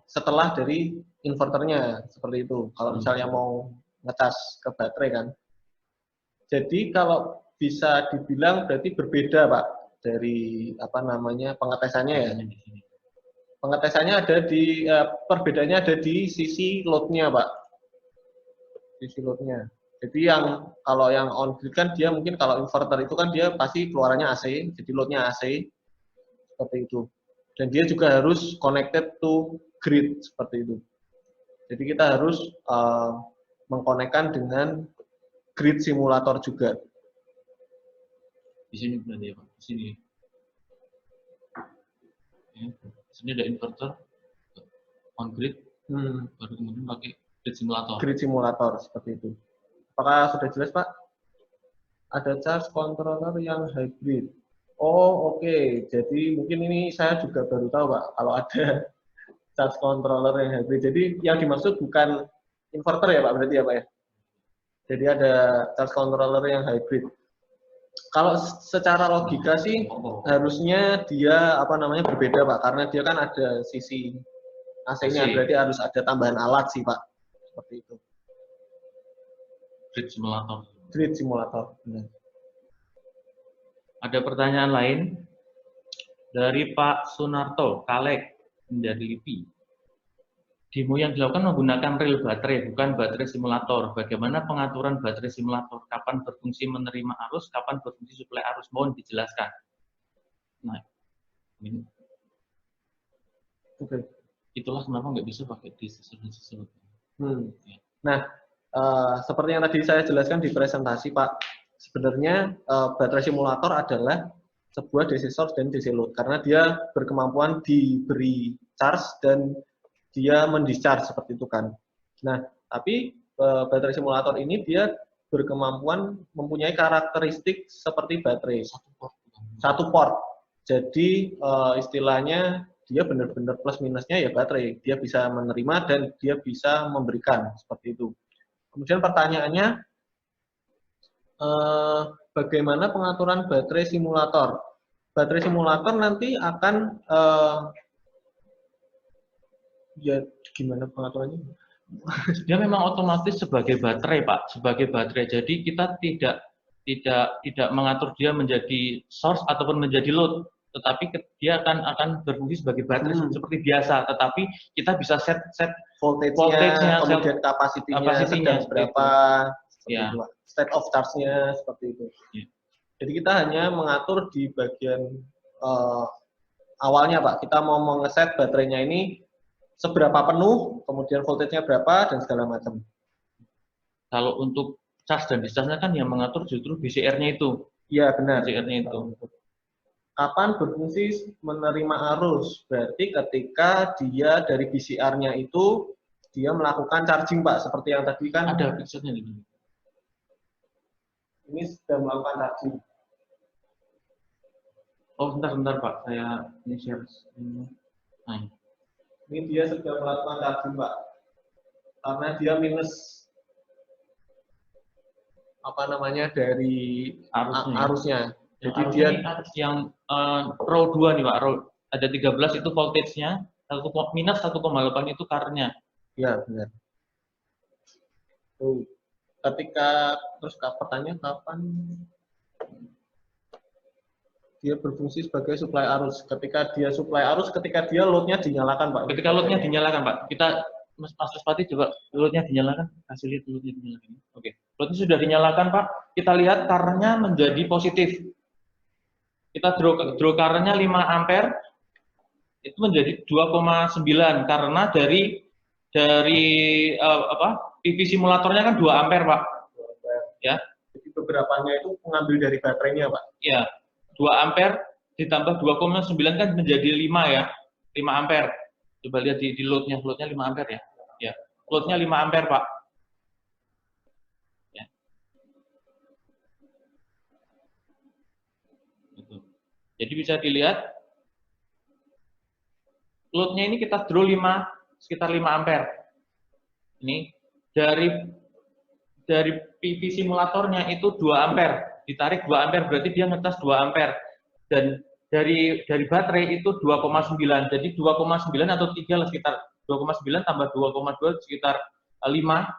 setelah dari inverternya, seperti itu. Kalau misalnya mau ngecas ke baterai kan. Jadi kalau bisa dibilang berarti berbeda, Pak, dari apa namanya pengetesannya ya. Pengetesannya ada di perbedaannya ada di sisi load-nya, Pak. Sisi load-nya. Jadi yang kalau yang on grid kan dia mungkin kalau inverter itu kan dia pasti keluarannya AC, jadi load-nya AC seperti itu. Dan dia juga harus connected to grid seperti itu. Jadi kita harus mengkonekkan dengan grid simulator juga. Di sini berarti ya Pak, di sini. Ya, di sini ada inverter on grid, baru kemudian pakai grid simulator. Grid simulator seperti itu. Apakah sudah jelas, Pak? Ada charge controller yang hybrid. Oh, oke. Jadi mungkin ini saya juga baru tahu, Pak, kalau ada charge controller yang hybrid. Jadi yang dimaksud bukan inverter ya, Pak, berarti ya, Pak ya? Jadi ada charge controller yang hybrid. Kalau secara logika sih harusnya dia apa namanya berbeda, Pak, karena dia kan ada sisi AC-nya, berarti harus ada tambahan alat sih, Pak. Seperti itu. Grid simulator. Grid simulator. Benar. Ada pertanyaan lain dari Pak Sunarto, Kalek, dari LIPI. Demo yang dilakukan menggunakan rel baterai, bukan baterai simulator. Bagaimana pengaturan baterai simulator? Kapan berfungsi menerima arus, kapan berfungsi suplai arus? Mohon dijelaskan. Nah, ini. Oke. Itulah kenapa nggak bisa pakai DC-DC. Ya. Nah, seperti yang tadi saya jelaskan di presentasi, Pak, sebenarnya baterai simulator adalah sebuah DC source dan DC load karena dia berkemampuan diberi charge dan dia mendischarge seperti itu kan. Nah, tapi baterai simulator ini dia berkemampuan mempunyai karakteristik seperti baterai satu port. Jadi istilahnya dia benar-benar plus minusnya ya baterai. Dia bisa menerima dan dia bisa memberikan seperti itu. Kemudian pertanyaannya, bagaimana pengaturan baterai simulator. Baterai simulator nanti akan ya gimana pengaturannya? Dia memang otomatis sebagai baterai, Pak, sebagai baterai. Jadi kita tidak mengatur dia menjadi source ataupun menjadi load, tetapi dia akan berfungsi sebagai baterai seperti biasa. Tetapi kita bisa set Voltage-nya, kemudian kapasitinya sedang berapa, ya. itu, state of charge-nya seperti itu. Ya. Jadi kita hanya mengatur di bagian awalnya, Pak. Kita mau mengeset baterainya ini seberapa penuh, kemudian voltage-nya berapa, dan segala macam. Kalau untuk charge dan discharge-nya kan yang mengatur justru BCR-nya itu. Iya, benar. BCR-nya itu. Kapan berfungsi menerima arus? Berarti ketika dia dari BCR-nya itu, dia melakukan charging, Pak. Seperti yang tadi kan. Ada picture-nya di sini. Ini sudah melakukan charging. Oh, bentar, Pak. Saya ini share. Nah. Ini dia sudah melakukan charging, Pak. Karena dia minus dari arusnya. Jadi dia arus yang row 2 nih, Pak. Row ada 13 itu voltage-nya, minus 1,8 itu current-nya. Ya, benar. Ketika terus pertanyaan kapan dia berfungsi sebagai supply arus? Ketika dia supply arus, ketika dia load-nya dinyalakan, Pak. Ketika load-nya dinyalakan, Pak. Kita Mas Ruspati coba load-nya dinyalakan, kasih lihat load-nya dinyalakan. Oke. Load-nya sudah dinyalakan, Pak. Kita lihat current-nya menjadi positif. Kita draw current-nya 5 ampere itu menjadi 2,9 karena dari PV simulatornya kan 2 ampere, Pak. 2 ampere. Ya. Jadi beberapanya itu mengambil dari baterainya, Pak. Ya. 2 ampere ditambah 2,9 kan menjadi 5 ya. 5 ampere. Coba lihat di load-nya 5 ampere ya. Ya. Load-nya 5 ampere, Pak. Ya. Gitu. Jadi bisa dilihat load-nya ini kita draw sekitar 5 ampere. Ini dari PV simulatornya itu 2 ampere. Ditarik 2 ampere berarti dia ngecas 2 ampere. Dan dari baterai itu 2,9. Jadi 2,9 atau 3 lah sekitar 2,9 tambah 2,2 sekitar 5.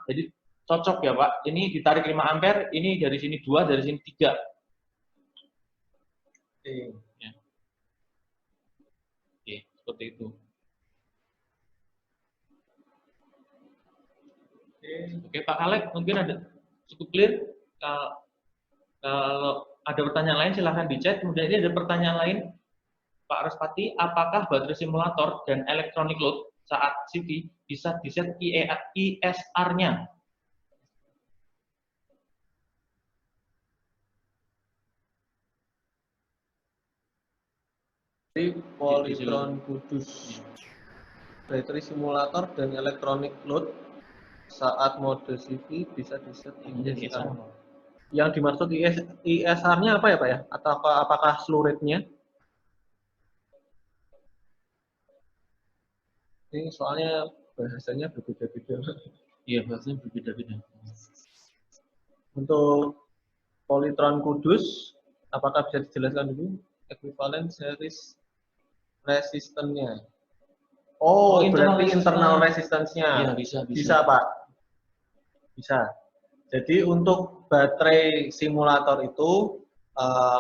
Jadi cocok ya, Pak. Ini ditarik 5 ampere, ini dari sini 2, dari sini 3. Ya. Oke, seperti itu. Oke, Pak Alek, mungkin ada cukup clear. Kalau ada pertanyaan lain silahkan di chat. Kemudian ini ada pertanyaan lain, Pak Ruspati, apakah baterai simulator dan electronic load saat CV bisa di-set ISR-nya? Jadi Polytron Kudus, baterai simulator dan electronic load saat mode CV bisa di-set ISR. Yang dimaksud ISR-nya apa ya, Pak ya? Atau apakah slew rate-nya? Ini soalnya bahasanya berbeda-beda. Iya, bahasanya berbeda-beda. Untuk Polytron Kudus, apakah bisa dijelaskan dulu ekuivalen series resistance-nya? Oh, berarti internal resistance-nya. Iya, bisa. Bisa, Pak. Bisa. Jadi untuk baterai simulator itu,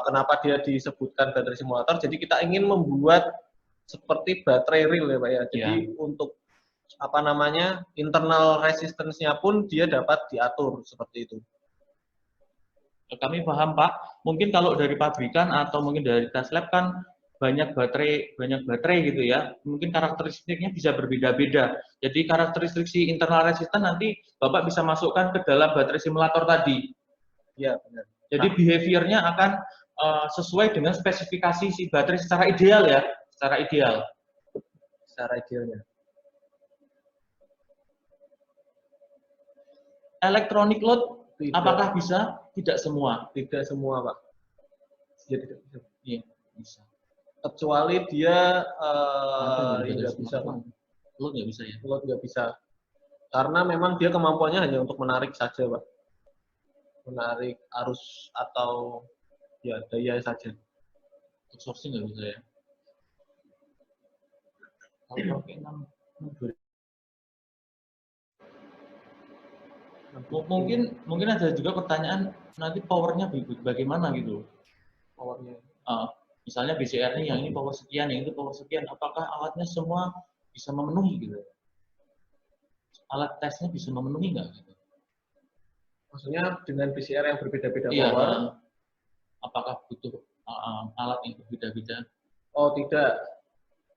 kenapa dia disebutkan baterai simulator? Jadi kita ingin membuat seperti baterai real ya, Pak ya. Jadi untuk internal resistance-nya pun dia dapat diatur seperti itu. Kami paham, Pak. Mungkin kalau dari pabrikan atau mungkin dari test lab kan banyak baterai gitu ya. Mungkin karakteristiknya bisa berbeda-beda. Jadi karakteristik si internal resistance nanti Bapak bisa masukkan ke dalam baterai simulator tadi. Iya, benar. Jadi behavior-nya akan sesuai dengan spesifikasi si baterai secara ideal ya, secara ideal. Secara idealnya. Electronic load apakah bisa? Tidak semua. Tidak semua, Pak. Ya, tidak bisa. Iya, bisa. Kecuali dia nggak bisa, Pak. Load nggak bisa ya? Load nggak bisa. Karena memang dia kemampuannya hanya untuk menarik saja, Pak. menarik arus atau ya daya saja. Untuk sourcing nggak bisa ya. Kalau pakai 6 mungkin ada juga pertanyaan nanti powernya bagaimana gitu. Powernya. Misalnya BCR-nya yang ini power sekian, yang itu power sekian, apakah alatnya semua bisa memenuhi gitu? Alat tesnya bisa memenuhi nggak? Gitu? Maksudnya dengan PCR yang berbeda-beda Iya, power? Apakah butuh alat yang berbeda-beda? Oh tidak,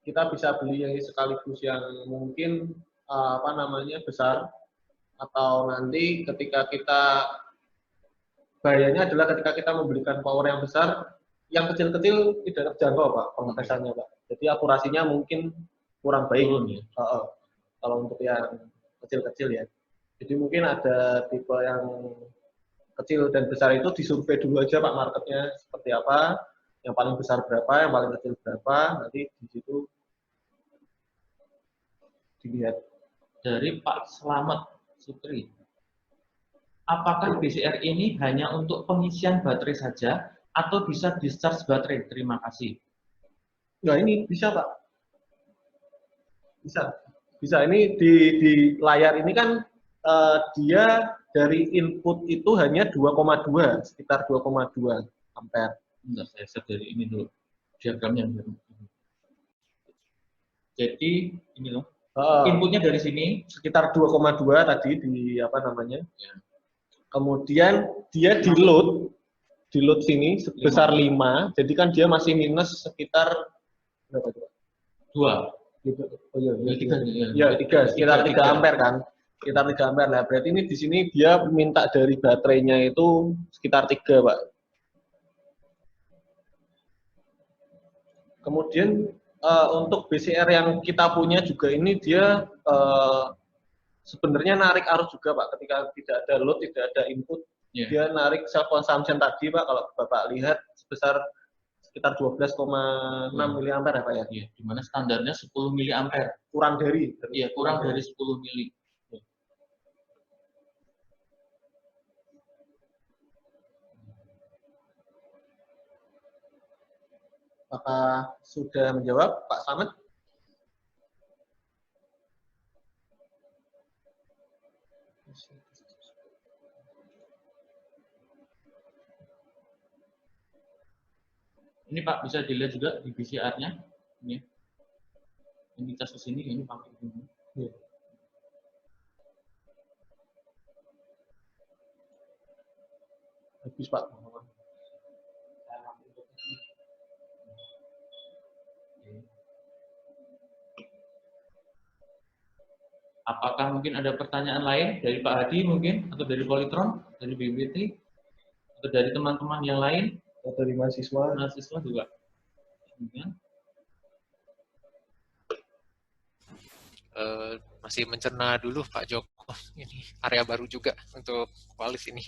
kita bisa beli yang sekaligus yang mungkin besar, atau nanti ketika kita bahayanya adalah ketika kita membelikan power yang besar, yang kecil-kecil tidak terjangkau Pak pengetesannya Pak. Jadi akurasinya mungkin kurang baik. Ya? Kalau untuk yang kecil-kecil ya. Jadi mungkin ada tipe yang kecil dan besar itu disurvei dulu aja Pak marketnya seperti apa, yang paling besar berapa, yang paling kecil berapa, nanti di situ dilihat. Dari Pak Slamet Sutri, apakah BCR ini hanya untuk pengisian baterai saja atau bisa discharge baterai? Terima kasih. Nah ini bisa Pak, bisa. Ini di layar ini kan dia dari input itu hanya 2,2, sekitar 2,2 ampere. Bentar, saya set dari ini dulu diagramnya. Jadi ini loh. Inputnya dari sini sekitar 2,2 tadi di apa namanya. Ya. Kemudian dia di load sini sebesar 5. Jadi kan dia masih minus sekitar berapa itu? 2. Oh iya, 3, sekitar 3 ampere kan. Sekitar 3 ampere. Nah, berarti ini di sini dia minta dari baterainya itu sekitar 3, Pak. Kemudian untuk BCR yang kita punya juga ini dia sebenarnya narik arus juga Pak, ketika tidak ada load, tidak ada input, dia narik self consumption tadi Pak, kalau Bapak lihat sebesar sekitar 12,6 miliampere ya Pak ya. Iya, di mana standarnya 10 miliampere. Kurang dari. Iya, kurang dari 10 mili. Apakah sudah menjawab Pak Slamet? Ini Pak bisa dilihat juga di BCR-nya. Ini cas ke sini, ini pakai ini. Ya. Habis Pak. Apakah mungkin ada pertanyaan lain dari Pak Hadi mungkin, atau dari Polytron, dari BBT, atau dari teman-teman yang lain? Atau dari mahasiswa? Mahasiswa juga. Masih mencerna dulu Pak Joko. Ini area baru juga untuk kualis ini.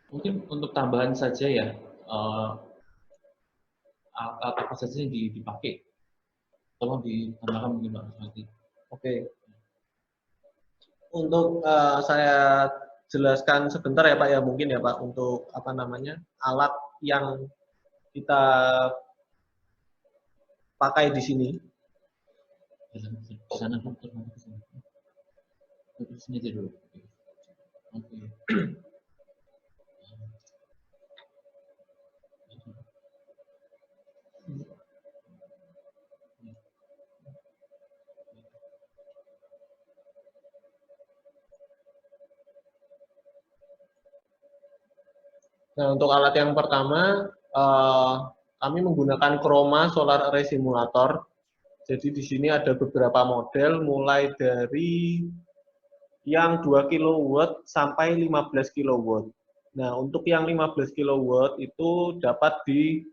Mungkin untuk tambahan saja ya, alat apa saja yang dipakai. Tolong ditambahkan mungkin Pak Rusmati. Oke. Untuk saya jelaskan sebentar ya Pak ya, mungkin ya Pak, untuk apa namanya alat yang kita pakai di sini. Di sana Pak, terus sini aja dulu. Oke. Nah, untuk alat yang pertama, kami menggunakan Chroma Solar Array Simulator. Jadi di sini ada beberapa model, mulai dari yang 2 kW sampai 15 kW. Nah, untuk yang 15 kW itu dapat di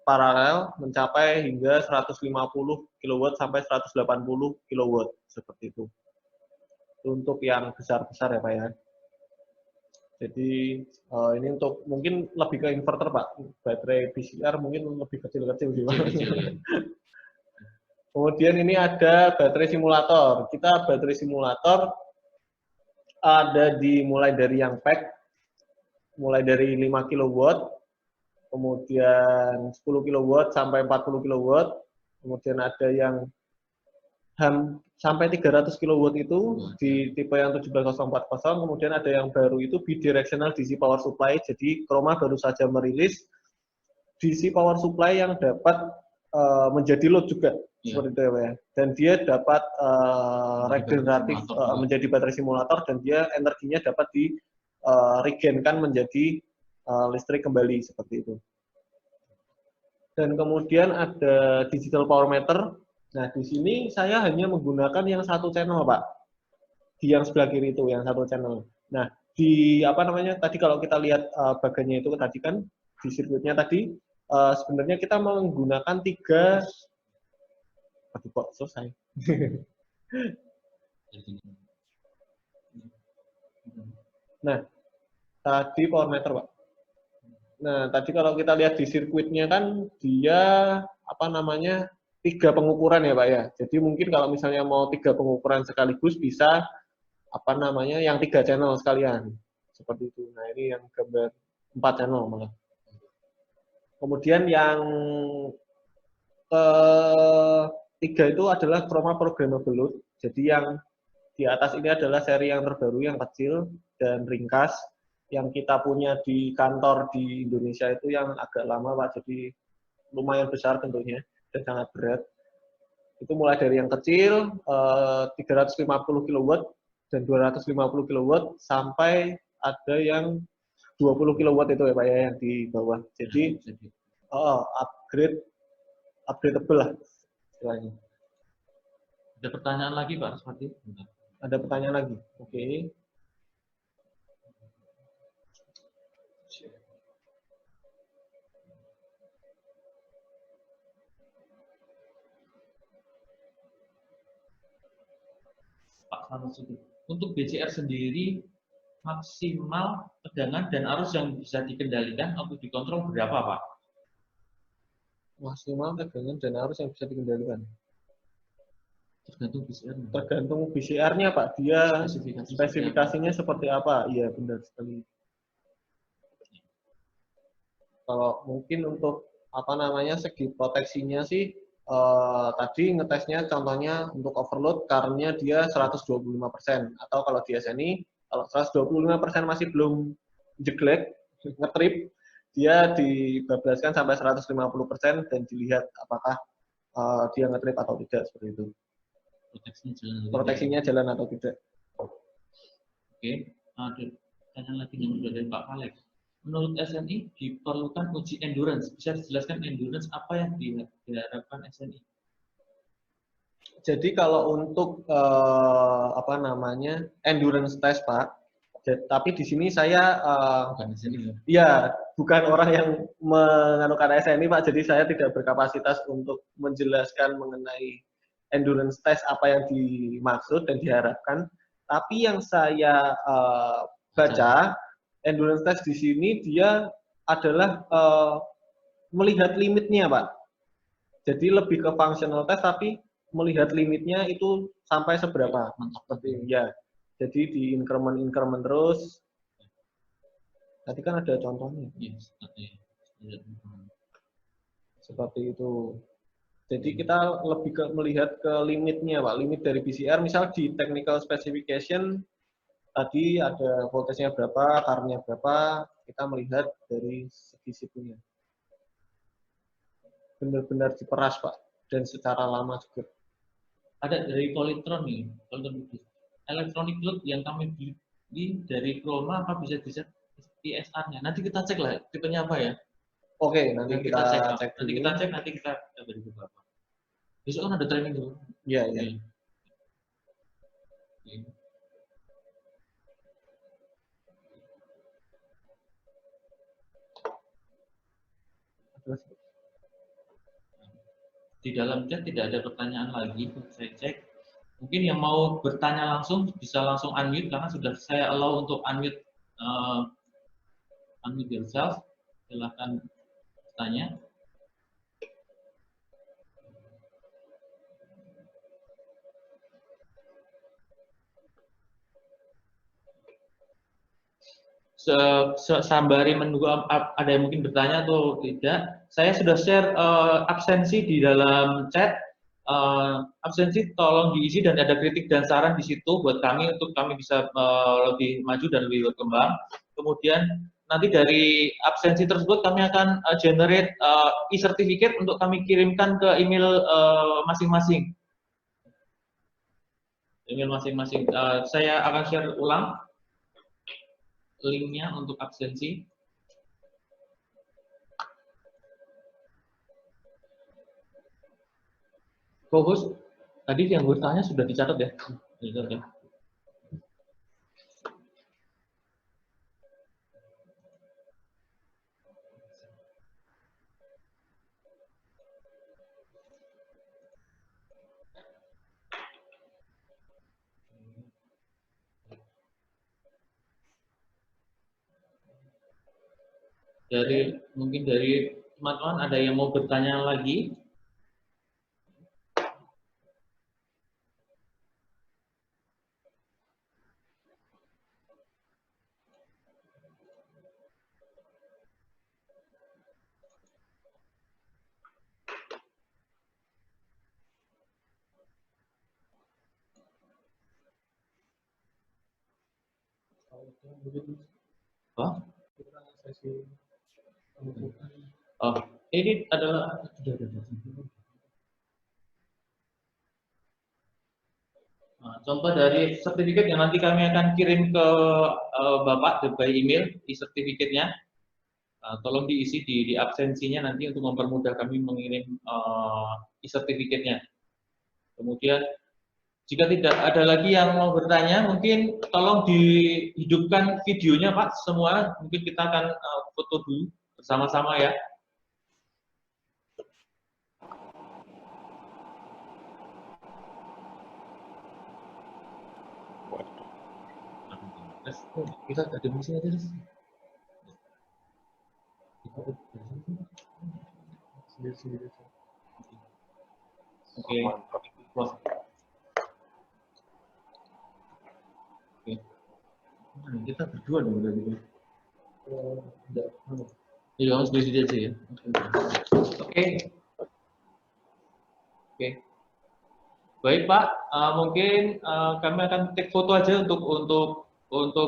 paralel mencapai hingga 150 kW sampai 180 kW seperti itu. Untuk yang besar-besar ya Pak ya. Jadi ini untuk mungkin lebih ke inverter Pak, baterai PCR mungkin lebih kecil-kecil sih Pak. Kecil-kecil ya. Kemudian ini ada baterai simulator. Kita baterai simulator ada mulai dari yang pack, mulai dari 5 kW, kemudian 10 kW sampai 40 kW, kemudian ada yang sampai 300 kW itu di tipe yang 17040, kemudian ada yang baru itu bidirectional DC power supply. Jadi Chroma baru saja merilis DC power supply yang dapat menjadi load juga, seperti itu ya Pak ya. Dan dia dapat regeneratif menjadi baterai simulator, dan dia energinya dapat di regenkan menjadi listrik kembali, seperti itu. Dan kemudian ada digital power meter. Nah, di sini saya hanya menggunakan yang satu channel, Pak. Di yang sebelah kiri itu, yang satu channel. Nah, di apa namanya, tadi kalau kita lihat bagannya itu tadi kan, di sirkuitnya tadi, sebenarnya kita menggunakan 3, aduh kok selesai. Nah, tadi power meter, Pak. Nah, tadi kalau kita lihat di sirkuitnya kan, dia, apa namanya, 3 pengukuran ya Pak ya. Jadi mungkin kalau misalnya mau 3 pengukuran sekaligus bisa apa namanya yang 3 channel sekalian. Seperti itu. Nah, ini yang gambar 4 channel malah. Kemudian yang ketiga itu adalah Chroma programmable load. Jadi yang di atas ini adalah seri yang terbaru, yang kecil dan ringkas. Yang kita punya di kantor di Indonesia itu yang agak lama Pak. Jadi lumayan besar tentunya dan sangat berat. Itu mulai dari yang kecil 350 kW dan 250 kW sampai ada yang 20 kW itu ya Pak ya, yang di bawah. Jadi upgradeable lah istilahnya. Ada pertanyaan lagi Pak Aswati? Ada pertanyaan lagi? Oke. Pak Sanusi, untuk BCR sendiri maksimal tegangan dan arus yang bisa dikendalikan atau dikontrol berapa Pak? Maksimal tegangan dan arus yang bisa dikendalikan. Tergantung BCR-nya. Tergantung BCR-nya Pak, dia spesifikasinya seperti apa? Iya benar sekali. Kalau mungkin untuk apa namanya segi proteksinya sih tadi ngetesnya contohnya untuk overload karena dia 125%, atau kalau di SNI kalau 125% masih belum jeglek ngetrip, dia dibablaskan sampai 150% dan dilihat apakah dia ngetrip atau tidak, seperti itu. Proteksinya jalan atau tidak. Oke, ada pertanyaan lagi yang dari Pak Alex. Menurut SNI diperlukan uji endurance. Bisa dijelaskan endurance apa yang diharapkan SNI? Jadi kalau untuk apa namanya endurance test Pak, tapi di sini saya Bukan SNI ya bukan orang yang menganukan SNI Pak, jadi saya tidak berkapasitas untuk menjelaskan mengenai endurance test apa yang dimaksud dan diharapkan. Tapi yang saya baca, endurance test di sini dia adalah melihat limitnya Pak. Jadi lebih ke functional test tapi melihat limitnya itu sampai seberapa. Seperti ya. Jadi di increment terus. Tadi kan ada contohnya. Seperti itu. Jadi kita lebih ke melihat ke limitnya Pak, limit dari PCR. Misal di technical specification tadi ada voltasenya berapa, current-nya berapa, kita melihat dari segi situnya. Benar-benar diperas Pak, dan secara lama juga. Ada dari Colitron nih, electronic load yang kami beli dari Chroma apa bisa di-set ISR-nya? Nanti kita cek lah tipenya apa ya. Oke, nanti kita cek. Nanti kita cek, nanti kita beri beberapa. Besok kan ada training dulu. Iya, iya. Di dalam chat tidak ada pertanyaan lagi, saya cek. Mungkin yang mau bertanya langsung bisa langsung unmute karena sudah saya allow untuk unmute unmute yourself, silahkan tanya. Sembari menunggu ada yang mungkin bertanya atau tidak, saya sudah share absensi di dalam chat. Absensi tolong diisi dan ada kritik dan saran di situ buat kami untuk kami bisa lebih maju dan lebih berkembang. Kemudian nanti dari absensi tersebut kami akan generate e-certificate untuk kami kirimkan ke email masing-masing. Email masing-masing. Saya akan share ulang linknya untuk absensi. Co-host, tadi yang bertanya sudah dicatat ya? Dicatat ya? Mungkin dari teman-teman ada yang mau bertanya lagi? Oh, ini adalah contoh dari sertifikat yang nanti kami akan kirim ke Bapak by email, e-sertifikatnya. Tolong diisi di absensinya nanti untuk mempermudah kami mengirim e-sertifikatnya. Kemudian jika tidak ada lagi yang mau bertanya, mungkin tolong dihidupkan videonya Pak semua. Mungkin kita akan foto dulu bersama-sama ya. Kita ada misi aja. Oke. Kita berdua dong berarti. Iya, harus sendiri aja ya. Oke. Oke. Baik Pak, mungkin kami akan take foto aja untuk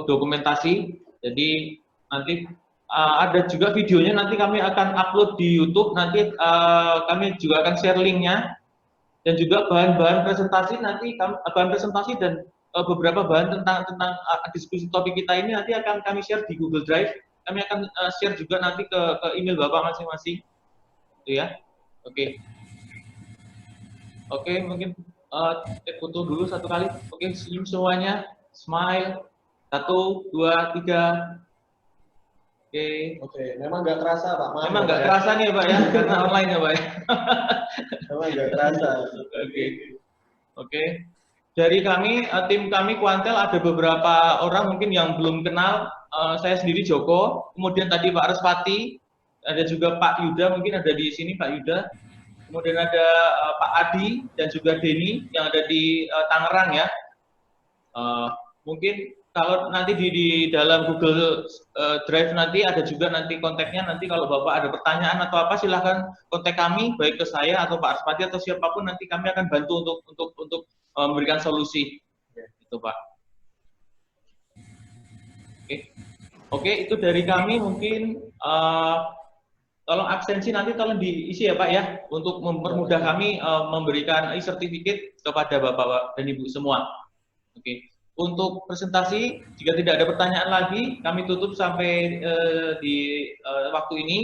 dokumentasi. Jadi nanti ada juga videonya, nanti kami akan upload di YouTube. Nanti kami juga akan share linknya dan juga bahan-bahan presentasi nanti bahan presentasi dan beberapa bahan tentang diskusi topik kita ini nanti akan kami share di Google Drive. Kami akan share juga nanti ke email Bapak masing-masing. Itu ya. Oke. Oke, mungkin take foto dulu satu kali. Oke, senyum semuanya. Smile. 1, 2, 3. Oke. Memang nggak terasa Pak. Memang nggak terasa nih Pak ya, karena online ya Pak ya. Memang nggak terasa. Oke. Dari kami, tim kami Kuantel ada beberapa orang mungkin yang belum kenal. Saya sendiri Joko, kemudian tadi Pak Respati, ada juga Pak Yuda, mungkin ada di sini Pak Yuda. Kemudian ada Pak Adi dan juga Denny yang ada di Tangerang ya. Mungkin kalau nanti di dalam Google Drive nanti ada juga nanti kontaknya. Nanti kalau Bapak ada pertanyaan atau apa silahkan kontak kami, baik ke saya atau Pak Respati atau siapapun, nanti kami akan bantu untuk memberikan solusi. Itu Pak. Oke, itu dari kami. Mungkin tolong absensi nanti tolong diisi ya Pak ya, untuk mempermudah kami memberikan e-certificate kepada Bapak dan Ibu semua. Oke. Untuk presentasi, jika tidak ada pertanyaan lagi, kami tutup sampai di waktu ini.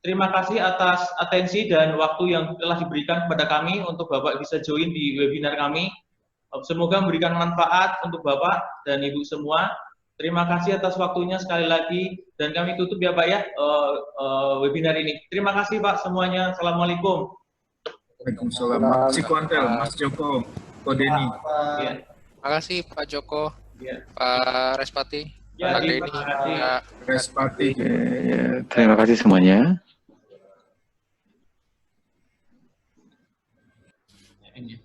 Terima kasih atas atensi dan waktu yang telah diberikan kepada kami untuk Bapak bisa join di webinar kami. Semoga memberikan manfaat untuk Bapak dan Ibu semua. Terima kasih atas waktunya sekali lagi, dan kami tutup ya Pak ya webinar ini. Terima kasih Pak semuanya. Assalamualaikum. Waalaikumsalam. Makasih Kuantel, Mas Joko, Ko Denny. Terima kasih Pak Joko, Ya. Pak Respati. Ya, Pak Denny, terima kasih. Pak Respati. Ya, ya, terima kasih semuanya. Ini.